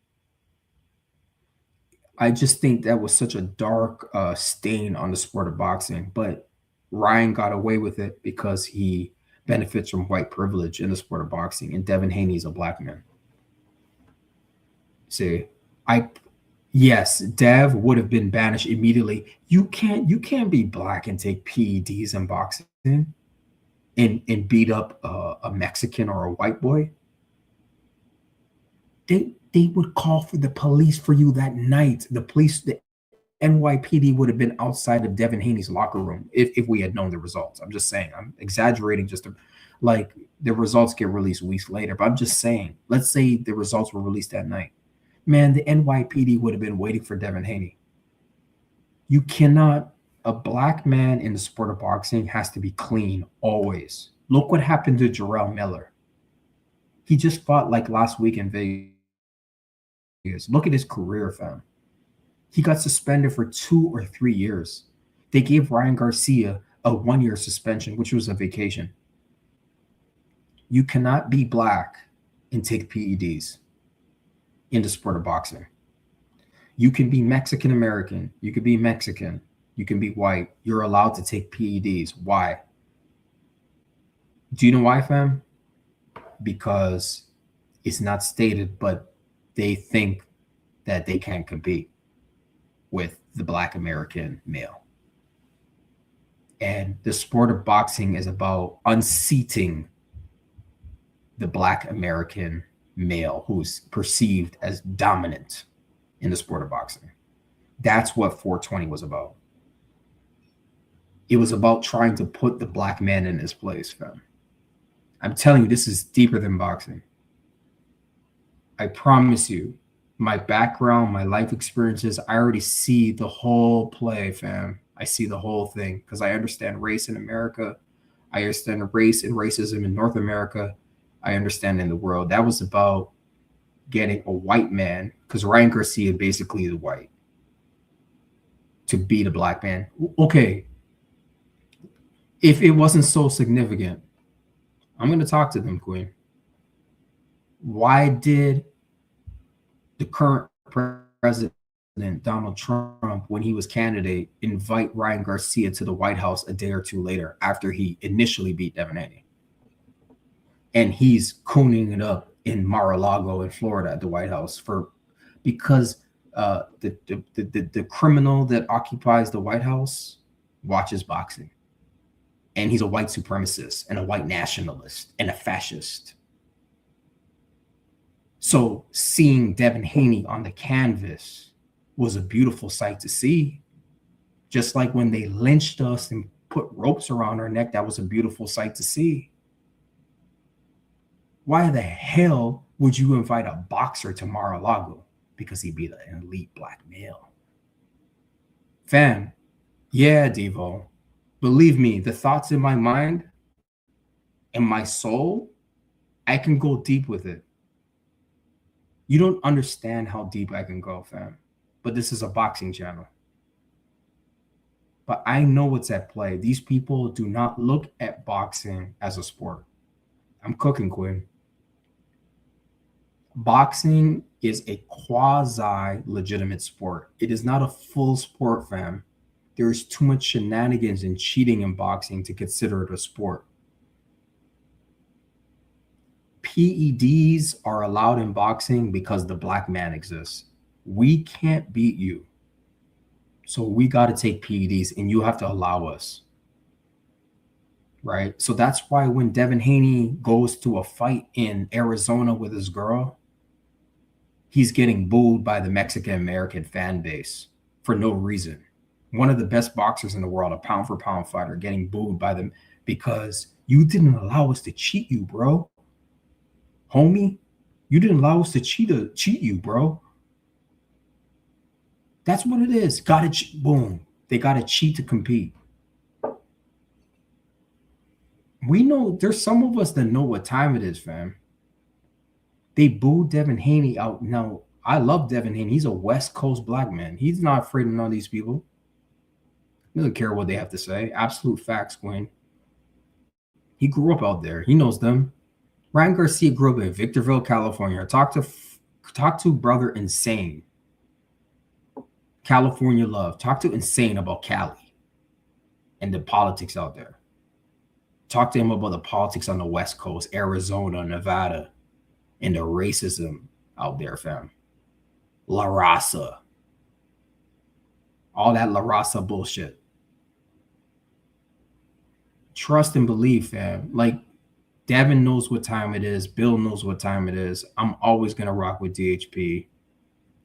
Speaker 1: I just think that was such a dark stain on the sport of boxing. But Ryan got away with it because he benefits from white privilege in the sport of boxing, and Devin Haney is a black man. See, yes, Dev would have been banished immediately. You can't be black and take PEDs in boxing and beat up a Mexican or a white boy. They would call for the police for you that night. The NYPD would have been outside of Devin Haney's locker room if we had known the results. I'm just saying. I'm exaggerating like the results get released weeks later. But I'm just saying, let's say the results were released that night. Man, the NYPD would have been waiting for Devin Haney. You cannot, a black man in the sport of boxing has to be clean always. Look what happened to Jarrell Miller. He just fought like last week in Vegas. Look at his career, fam. He got suspended for 2 or 3 years. They gave Ryan Garcia a 1-year suspension, which was a vacation. You cannot be black and take PEDs in the sport of boxing. You can be Mexican American. You can be Mexican. You can be white. You're allowed to take PEDs. Why? Do you know why, fam? Because it's not stated, but they think that they can't compete with the black American male. And the sport of boxing is about unseating the black American male who's perceived as dominant in the sport of boxing. That's what 420 was about. It was about trying to put the black man in his place, fam. I'm telling you, this is deeper than boxing. I promise you, my background, my life experiences, I already see the whole play, fam. I see the whole thing because I understand race in America. I understand race and racism in North America. I understand in the world. That was about getting a white man, because Ryan Garcia basically is white, to beat a black man. Okay, if it wasn't so significant, I'm going to talk to them, Queen. Why did the current president, Donald Trump, when he was candidate, invite Ryan Garcia to the White House a day or two later after he initially beat Devin Haney? And he's cooning it up in Mar-a-Lago in Florida at the White House because the criminal that occupies the White House watches boxing. And he's a white supremacist and a white nationalist and a fascist. So seeing Devin Haney on the canvas was a beautiful sight to see. Just like when they lynched us and put ropes around our neck, that was a beautiful sight to see. Why the hell would you invite a boxer to Mar-a-Lago? Because he beat an elite black male. Fam, yeah, Devo. Believe me, the thoughts in my mind and my soul, I can go deep with it. You don't understand how deep I can go, fam. But this is a boxing channel. But I know what's at play. These people do not look at boxing as a sport. I'm cooking, Quinn. Boxing is a quasi-legitimate sport. It is not a full sport, fam. There is too much shenanigans and cheating in boxing to consider it a sport. PEDs are allowed in boxing because the black man exists. We can't beat you. So we got to take PEDs and you have to allow us. Right? So that's why when Devin Haney goes to a fight in Arizona with his girl, he's getting booed by the Mexican-American fan base for no reason. One of the best boxers in the world, a pound-for-pound fighter, getting booed by them because you didn't allow us to cheat you, bro. Homie, you didn't allow us to cheat you, bro. That's what it is. Boom. They got to cheat to compete. We know there's some of us that know what time it is, fam. They booed Devin Haney out. Now, I love Devin Haney. He's a West Coast black man. He's not afraid of none of these people. He doesn't care what they have to say. Absolute facts, Quinn. He grew up out there. He knows them. Ryan Garcia grew up in Victorville, California. Talk to brother Insane. California love. Talk to Insane about Cali and the politics out there. Talk to him about the politics on the West Coast, Arizona, Nevada, and the racism out there, fam. La Raza. All that La Raza bullshit. Trust and believe, fam. Like, Devin knows what time it is. Bill knows what time it is. I'm always going to rock with DHP.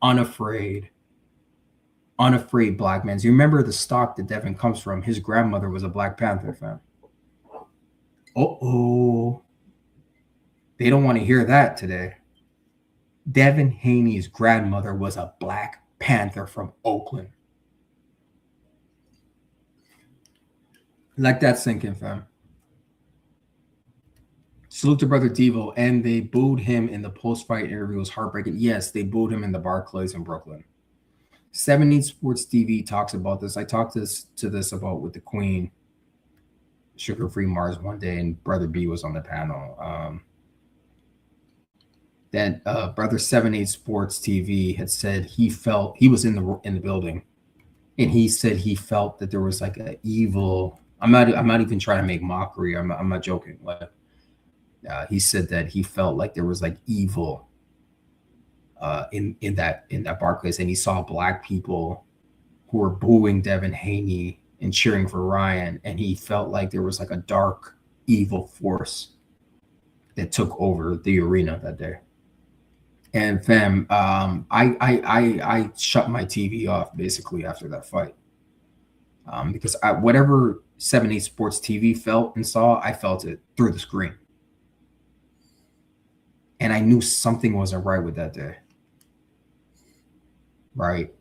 Speaker 1: Unafraid. Unafraid black man. You remember the stock that Devin comes from? His grandmother was a Black Panther, fam. Uh-oh. They don't want to hear that today. Devin Haney's grandmother was a Black Panther from Oakland. Let that sink in, fam. Salute to Brother Devo, and they booed him in the post-fight interview. It was heartbreaking. Yes, they booed him in the Barclays in Brooklyn. 70 Sports TV talks about this. I talked to this about with the Queen, Sugar Free Mars, one day, and Brother B was on the panel. That Brother 78 Sports TV had said he was in the building, and he said he felt that there was like an evil. I'm not even trying to make mockery. I'm not joking. Like, he said that he felt like there was like evil in that Barclays, and he saw black people who were booing Devin Haney and cheering for Ryan, and he felt like there was like a dark, evil force that took over the arena that day. And fam, I shut my TV off basically after that fight, because whatever 70 Sports TV felt and saw, I felt it through the screen. And I knew something wasn't right with that day. Right.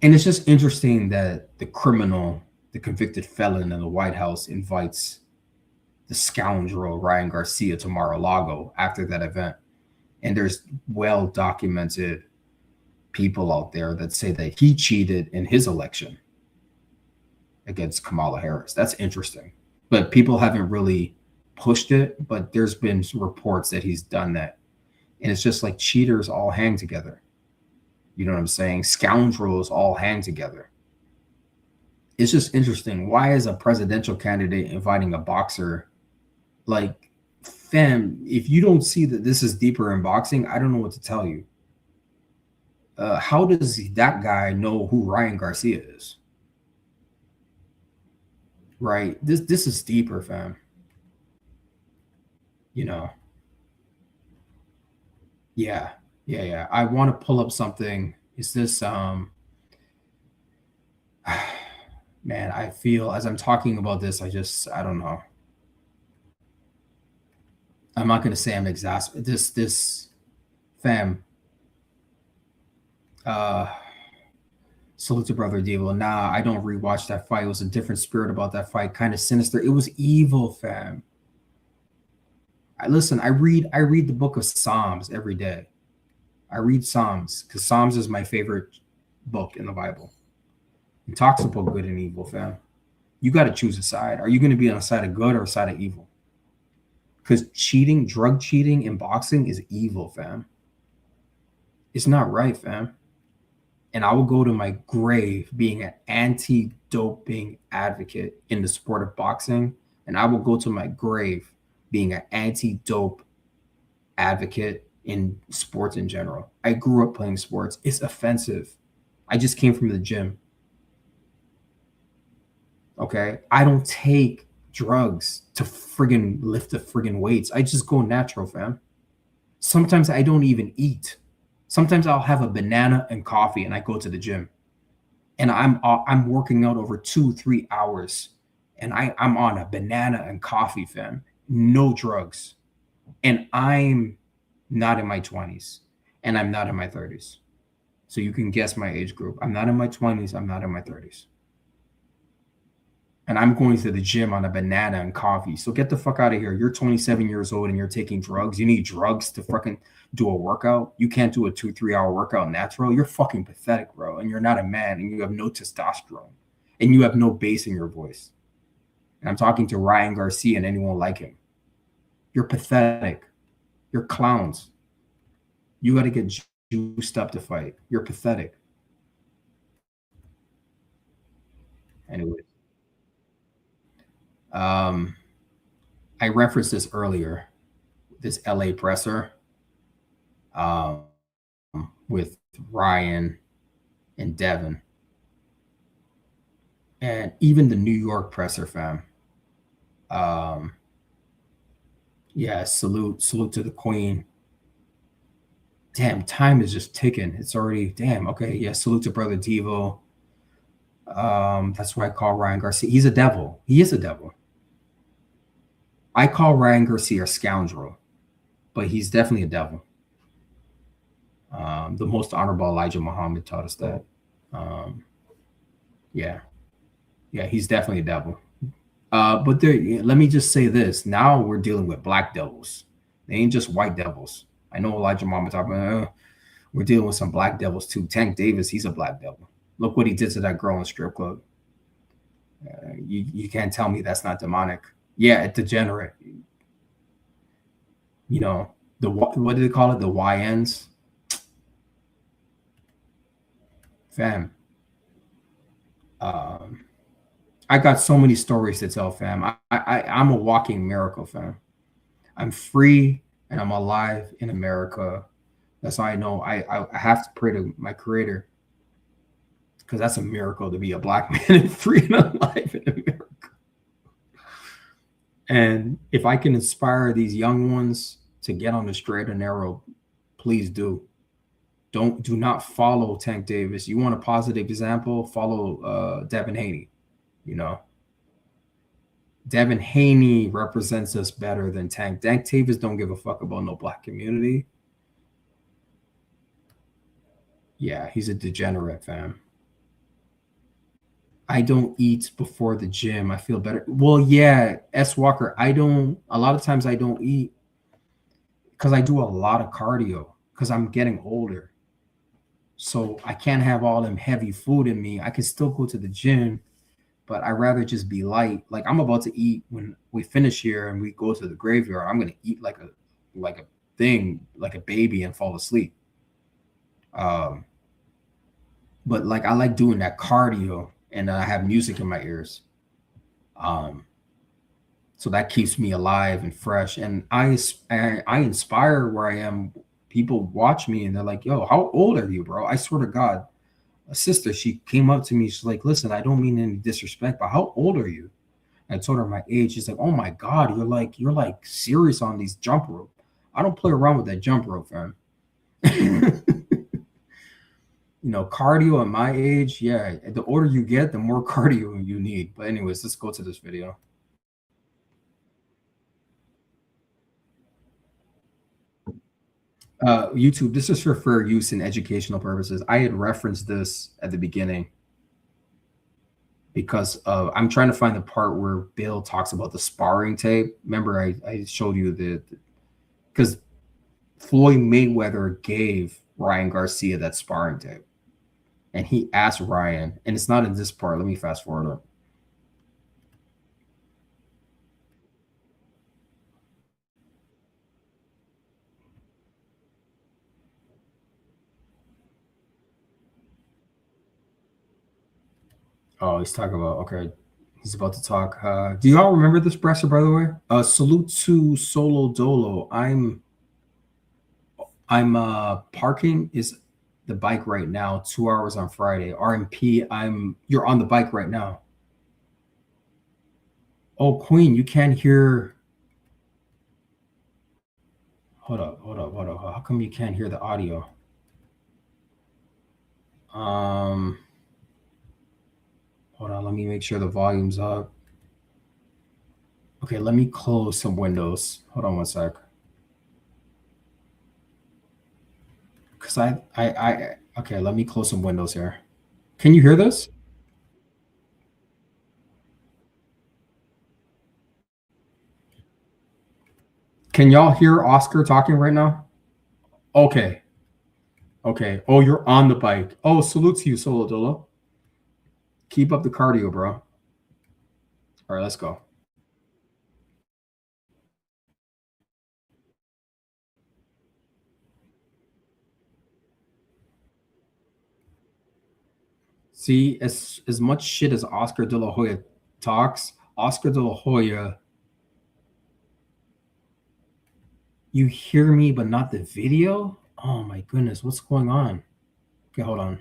Speaker 1: And it's just interesting that the criminal, the convicted felon in the White House invites the scoundrel Ryan Garcia to Mar-a-Lago after that event. And there's well documented people out there that say that he cheated in his election against Kamala Harris. That's interesting. But people haven't really pushed it, but there's been reports that he's done that. And it's just like cheaters all hang together. You know what I'm saying? Scoundrels all hang together. It's just interesting. Why is a presidential candidate inviting a boxer? Like, fam, if you don't see that this is deeper in boxing, I don't know what to tell you. How does that guy know who Ryan Garcia is? Right? This is deeper, fam. You know. Yeah. I want to pull up something. Is this man, I feel as I'm talking about this, I don't know. I'm not gonna say I'm exasperated. This fam. Salute to Brother Devo. Nah, I don't rewatch that fight. It was a different spirit about that fight, kind of sinister. It was evil, fam. I read the book of Psalms every day. I read Psalms because Psalms is my favorite book in the Bible. It talks about good and evil, fam. You got to choose a side. Are you going to be on the side of good or a side of evil? Because cheating, drug cheating in boxing is evil, fam. It's not right, fam. And I will go to my grave being an anti-doping advocate in the sport of boxing. And I will go to my grave being an anti-dope advocate in sports in general. I grew up playing sports. It's offensive. I just came from the gym. Okay? I don't take drugs to friggin' lift the friggin' weights. I just go natural, fam. Sometimes I don't even eat. Sometimes I'll have a banana and coffee and I go to the gym. And I'm working out over 2-3 hours. And I'm on a banana and coffee, fam. No drugs. And I'm not in my 20s. And I'm not in my 30s. So you can guess my age group. I'm not in my 20s. I'm not in my 30s. And I'm going to the gym on a banana and coffee. So get the fuck out of here. You're 27 years old and you're taking drugs. You need drugs to fucking do a workout. You can't do a 2-3 hour workout natural. You're fucking pathetic, bro. And you're not a man and you have no testosterone and you have no bass in your voice. And I'm talking to Ryan Garcia and anyone like him. You're pathetic. You're clowns. You got to get juiced up to fight. You're pathetic. Anyway. I referenced this earlier, this LA presser with Ryan and Devin. And even the New York presser, fam. Yeah, salute to the queen. Damn, time is just ticking. It's already, damn, okay. Yeah, salute to Brother Devo. That's why I call Ryan Garcia. He's a devil. He is a devil. I call Ryan Garcia a scoundrel, but he's definitely a devil. The most honorable Elijah Muhammad taught us that. Yeah, he's definitely a devil. But let me just say this. Now we're dealing with black devils. They ain't just white devils. I know Elijah Muhammad talking about, we're dealing with some black devils too. Tank Davis, he's a black devil. Look what he did to that girl in the strip club. You can't tell me that's not demonic. Yeah, it's degenerate. You know, what do they call it? The YNs? Fam. I got so many stories to tell, fam. I'm a walking miracle, fam. I'm free and I'm alive in America. That's how I know I have to pray to my creator, because that's a miracle to be a black man and free and alive in America. And if I can inspire these young ones to get on the straight and narrow, please do. Do not follow Tank Davis. You want a positive example? Follow Devin Haney. You know, Devin Haney represents us better than Tank. Tank Tavis don't give a fuck about no black community. Yeah, he's a degenerate, fam. I don't eat before the gym. I feel better. Well, yeah, S. Walker, I don't, a lot of times I don't eat because I do a lot of cardio because I'm getting older. So I can't have all them heavy food in me. I can still go to the gym, but I rather just be light. Like I'm about to eat when we finish here and we go to the graveyard. I'm gonna eat like a thing, like a baby and fall asleep. Um, but like I like doing that cardio and I have music in my ears. Um, so that keeps me alive and fresh. And I inspire where I am. People watch me and they're like, "Yo, how old are you, bro?" I swear to God, a sister, she came up to me. She's like, "Listen, I don't mean any disrespect, but how old are you?" I told her my age. She's like, "Oh my God, you're like serious on these jump rope." I don't play around with that jump rope, fam. Cardio at my age, yeah. The older you get, the more cardio you need. But anyways, let's go to this video. YouTube, this is for fair use and educational purposes. I had referenced this at the beginning because I'm trying to find the part where Bill talks about the sparring tape. Remember, I showed you because Floyd Mayweather gave Ryan Garcia that sparring tape. And he asked Ryan, and it's not in this part. Let me fast forward it. Oh, he's talking about, okay. He's about to talk. Do y'all remember this presser, by the way? Salute to Solo Dolo. I'm parking is the bike right now, 2 hours on Friday. RMP, you're on the bike right now. Oh, Queen, you can't hear. Hold up. How come you can't hear the audio? Hold on, let me make sure the volume's up. Okay, let me close some windows. Hold on one sec. Cause okay, let me close some windows here. Can you hear this? Can y'all hear Oscar talking right now? Okay. Okay. Oh, you're on the bike. Oh, salute to you, Solo Dolo. Keep up the cardio, bro. All right, let's go. See, as much shit as Oscar De La Hoya talks, Oscar De La Hoya, you hear me but not the video? Oh my goodness, what's going on? Okay, hold on.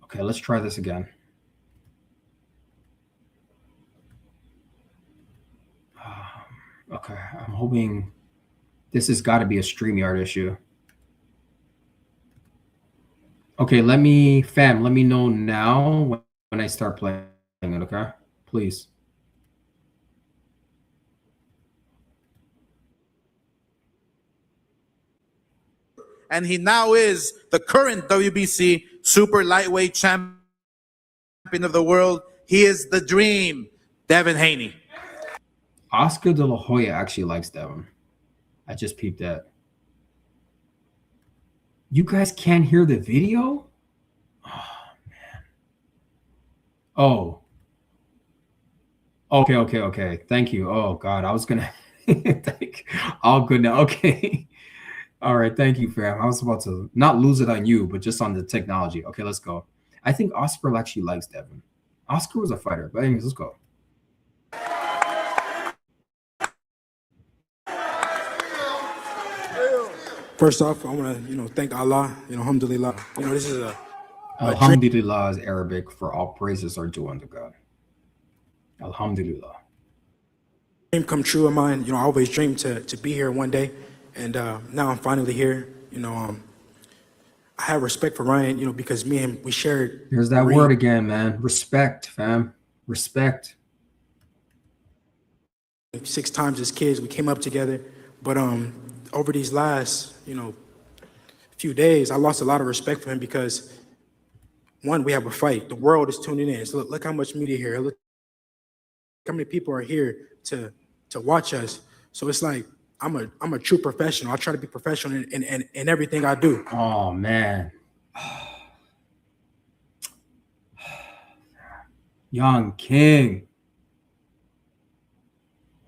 Speaker 1: Okay, let's try this again. Okay, I'm hoping this has got to be a StreamYard issue. Okay, let me know now when I start playing it, okay? Please.
Speaker 2: And he now is the current WBC super lightweight champion of the world. He is the dream, Devin Haney.
Speaker 1: Oscar De La Hoya actually likes Devin. I just peeped that. You guys can't hear the video? Oh, man. Oh. Okay. Thank you. Oh, God. I was going to. All good now. Okay. All right. Thank you, fam. I was about to not lose it on you, but just on the technology. Okay, let's go. I think Oscar actually likes Devin. Oscar was a fighter. But, anyways, let's go.
Speaker 3: First off, I want to, thank Allah. Alhamdulillah. This is a
Speaker 1: Alhamdulillah is Arabic for all praises are due unto God. Alhamdulillah.
Speaker 3: dream come true of mine. I always dreamed to be here one day, and now I'm finally here. I have respect for Ryan. Because me and we shared.
Speaker 1: Here's that word again, man. Respect, fam. Respect.
Speaker 3: 6 times as kids. We came up together, but over these last, few days, I lost a lot of respect for him because one, we have a fight. The world is tuning in. So look how much media here. Look how many people are here to watch us. So it's like I'm a true professional. I try to be professional in everything I do.
Speaker 1: Oh man. Young King.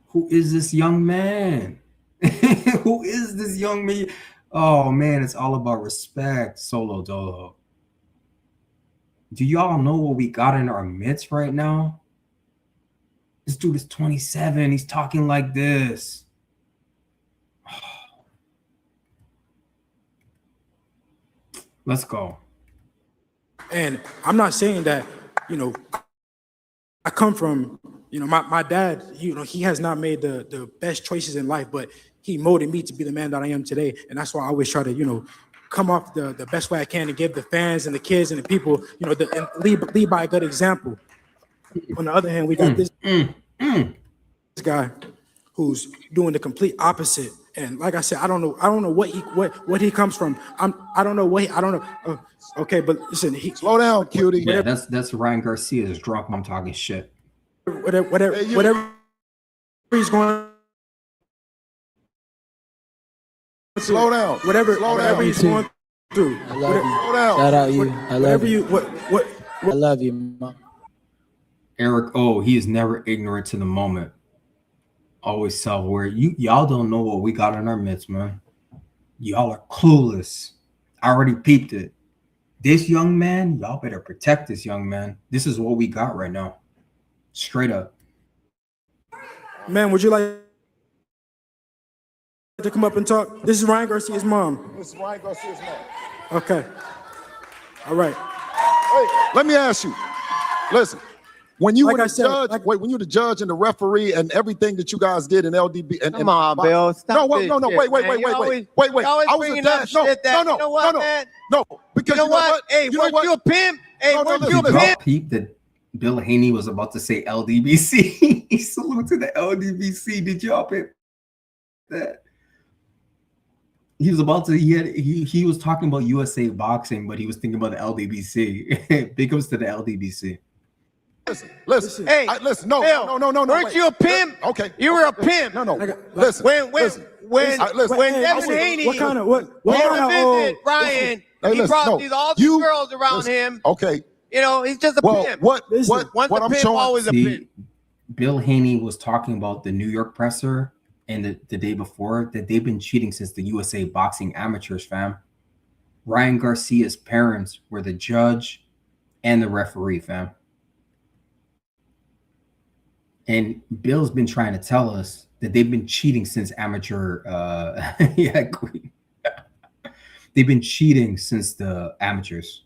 Speaker 1: Who is this young man? Who is this young man? Oh man, it's all about respect. Solo Dolo. Do y'all know what we got in our midst right now? This dude is 27. He's talking like this. Let's go.
Speaker 3: And I'm not saying that, I come from, my dad, he has not made the best choices in life, but he molded me to be the man that I am today. And that's why I always try to, come off the best way I can and give the fans and the kids and the people, and lead by a good example. On the other hand, we got this guy who's doing the complete opposite. And like I said, I don't know what he comes from. I don't know. Okay, but listen,
Speaker 4: slow down, cutie.
Speaker 1: Yeah, that's Ryan Garcia's drunk mom talking shit.
Speaker 3: Whatever he's going.
Speaker 4: Slow down.
Speaker 3: Whatever he's going through.
Speaker 5: I love you.
Speaker 4: Slow down.
Speaker 5: Shout out you. I love you.
Speaker 3: What
Speaker 5: I love you, Mom.
Speaker 1: Eric O, he is never ignorant to the moment. Always self-aware. Y'all don't know what we got in our midst, man. Y'all are clueless. I already peeped it. This young man, y'all better protect this young man. This is what we got right now. Straight up.
Speaker 3: Man, would you like to come up and talk? This is Ryan Garcia's mom.
Speaker 4: This is Ryan Garcia's mom.
Speaker 3: Okay. All right.
Speaker 4: Hey, let me ask you. Listen, when you
Speaker 3: Like
Speaker 4: were
Speaker 3: I
Speaker 4: the
Speaker 3: said,
Speaker 4: judge, when you were the judge and the referee and everything that you guys did in LDB, and
Speaker 6: Come on, Bill. Stop
Speaker 4: no,
Speaker 6: this
Speaker 4: no,
Speaker 6: shit,
Speaker 4: wait.
Speaker 6: man. You always
Speaker 4: I was
Speaker 6: bringing
Speaker 4: a
Speaker 6: up
Speaker 4: dad.
Speaker 6: shit that,
Speaker 4: No,
Speaker 6: you know what, man?
Speaker 4: no, because
Speaker 6: You know what? Hey, weren't you a pimp? Hey,
Speaker 4: No,
Speaker 6: weren't
Speaker 4: listen,
Speaker 6: you a
Speaker 1: Did y'all
Speaker 6: pimp?
Speaker 1: peep that Bill Haney was about to say LDBC? He saluted to the LDBC. Did y'all peep that? He was about to. He was talking about USA boxing, but he was thinking about the LDBC. Big ups to the LDBC.
Speaker 4: Listen.
Speaker 6: Hey,
Speaker 4: listen.
Speaker 6: Bill,
Speaker 4: No.
Speaker 6: Weren't
Speaker 4: wait.
Speaker 6: you a pimp?
Speaker 4: Okay.
Speaker 6: You were a pimp.
Speaker 4: No. Listen.
Speaker 6: When Devin
Speaker 4: Hey,
Speaker 6: Haney
Speaker 3: what kind of
Speaker 6: came
Speaker 3: kind
Speaker 6: to
Speaker 3: of
Speaker 6: visit Ryan,
Speaker 4: Hey,
Speaker 6: he
Speaker 4: listen,
Speaker 6: brought
Speaker 4: no,
Speaker 6: all these girls around him.
Speaker 4: Okay.
Speaker 6: He's just a
Speaker 4: Well,
Speaker 6: pimp.
Speaker 4: what
Speaker 6: Once a
Speaker 4: I'm
Speaker 6: pimp,
Speaker 4: showing.
Speaker 6: always a
Speaker 1: See,
Speaker 6: pimp.
Speaker 1: Bill Haney was talking about the New York presser and the day before that they've been cheating since the USA boxing amateurs, fam. Ryan Garcia's parents were the judge and the referee, fam. And Bill's been trying to tell us that they've been cheating since amateur. Yeah, Queen. They've been cheating since the amateurs,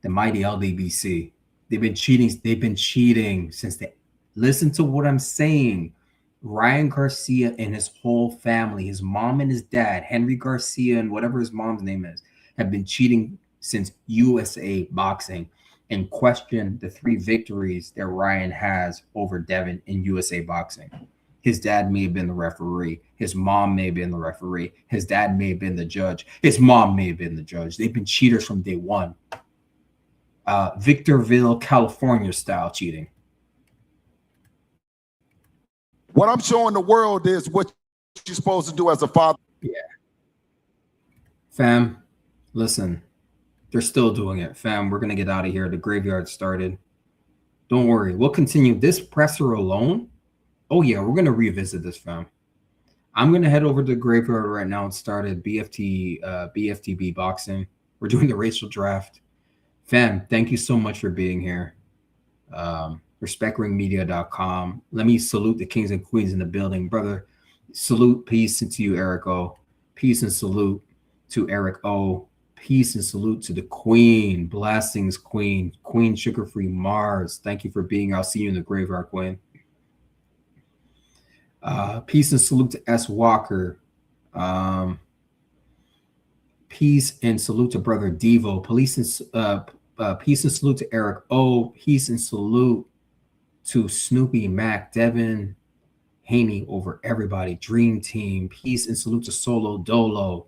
Speaker 1: the mighty LDBC. They've been cheating since the. Listen to what I'm saying. Ryan Garcia and his whole family, his mom and his dad, Henry Garcia and whatever his mom's name is, have been cheating since USA boxing, and question the 3 victories that Ryan has over Devin in USA boxing. His dad may have been the referee. His mom may have been the referee. His dad may have been the judge. His mom may have been the judge. They've been cheaters from day one. Victorville, California style cheating.
Speaker 4: What I'm showing the world is what you're supposed to do as a father.
Speaker 1: Yeah. Fam, listen. They're still doing it. Fam, we're going to get out of here. The graveyard started. Don't worry. We'll continue this presser alone. Oh, yeah. We're going to revisit this, fam. I'm going to head over to the graveyard right now and started BFTB boxing. We're doing the racial draft. Fam, thank you so much for being here. Respectringmedia.com. Let me salute the kings and queens in the building. Brother, salute, peace to you, Eric O. Peace and salute to Eric O. Peace and salute to the queen. Blessings, queen. Queen Sugar-Free Mars. Thank you for being here. I'll see you in the graveyard, queen. Peace and salute to S. Walker. Peace and salute to Brother Devo. Peace and salute to Eric O. Peace and salute to Snoopy, Mac, Devin, Haney over everybody. Dream Team. Peace and salute to Solo Dolo.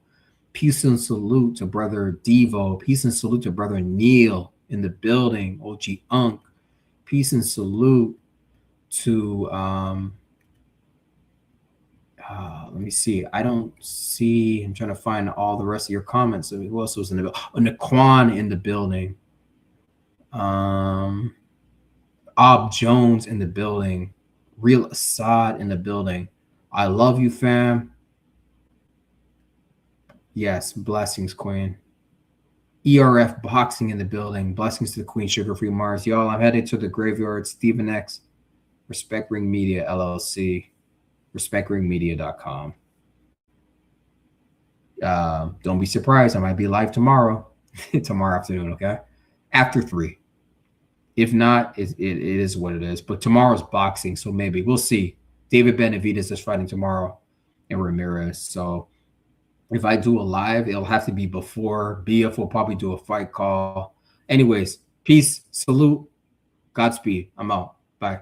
Speaker 1: Peace and salute to brother Devo. Peace and salute to brother Neil in the building. OG Unk. Peace and salute to let me see. I don't see. I'm trying to find all the rest of your comments. Who else was in the building? Oh, Naquan in the building. Ob Jones in the building. Real Assad in the building. I love you, fam. Yes, blessings, Queen. ERF Boxing in the building. Blessings to the Queen, Sugar Free Mars. Y'all, I'm headed to the graveyard. Stephen X, Respect Ring Media, LLC, respectringmedia.com. Don't be surprised. I might be live tomorrow, tomorrow afternoon, okay? After 3. If not, it is what it is. But tomorrow's boxing, so maybe. We'll see. David Benavidez is fighting tomorrow and Ramirez. So if I do a live, it'll have to be before. BF will probably do a fight call. Anyways, peace, salute, Godspeed. I'm out. Bye.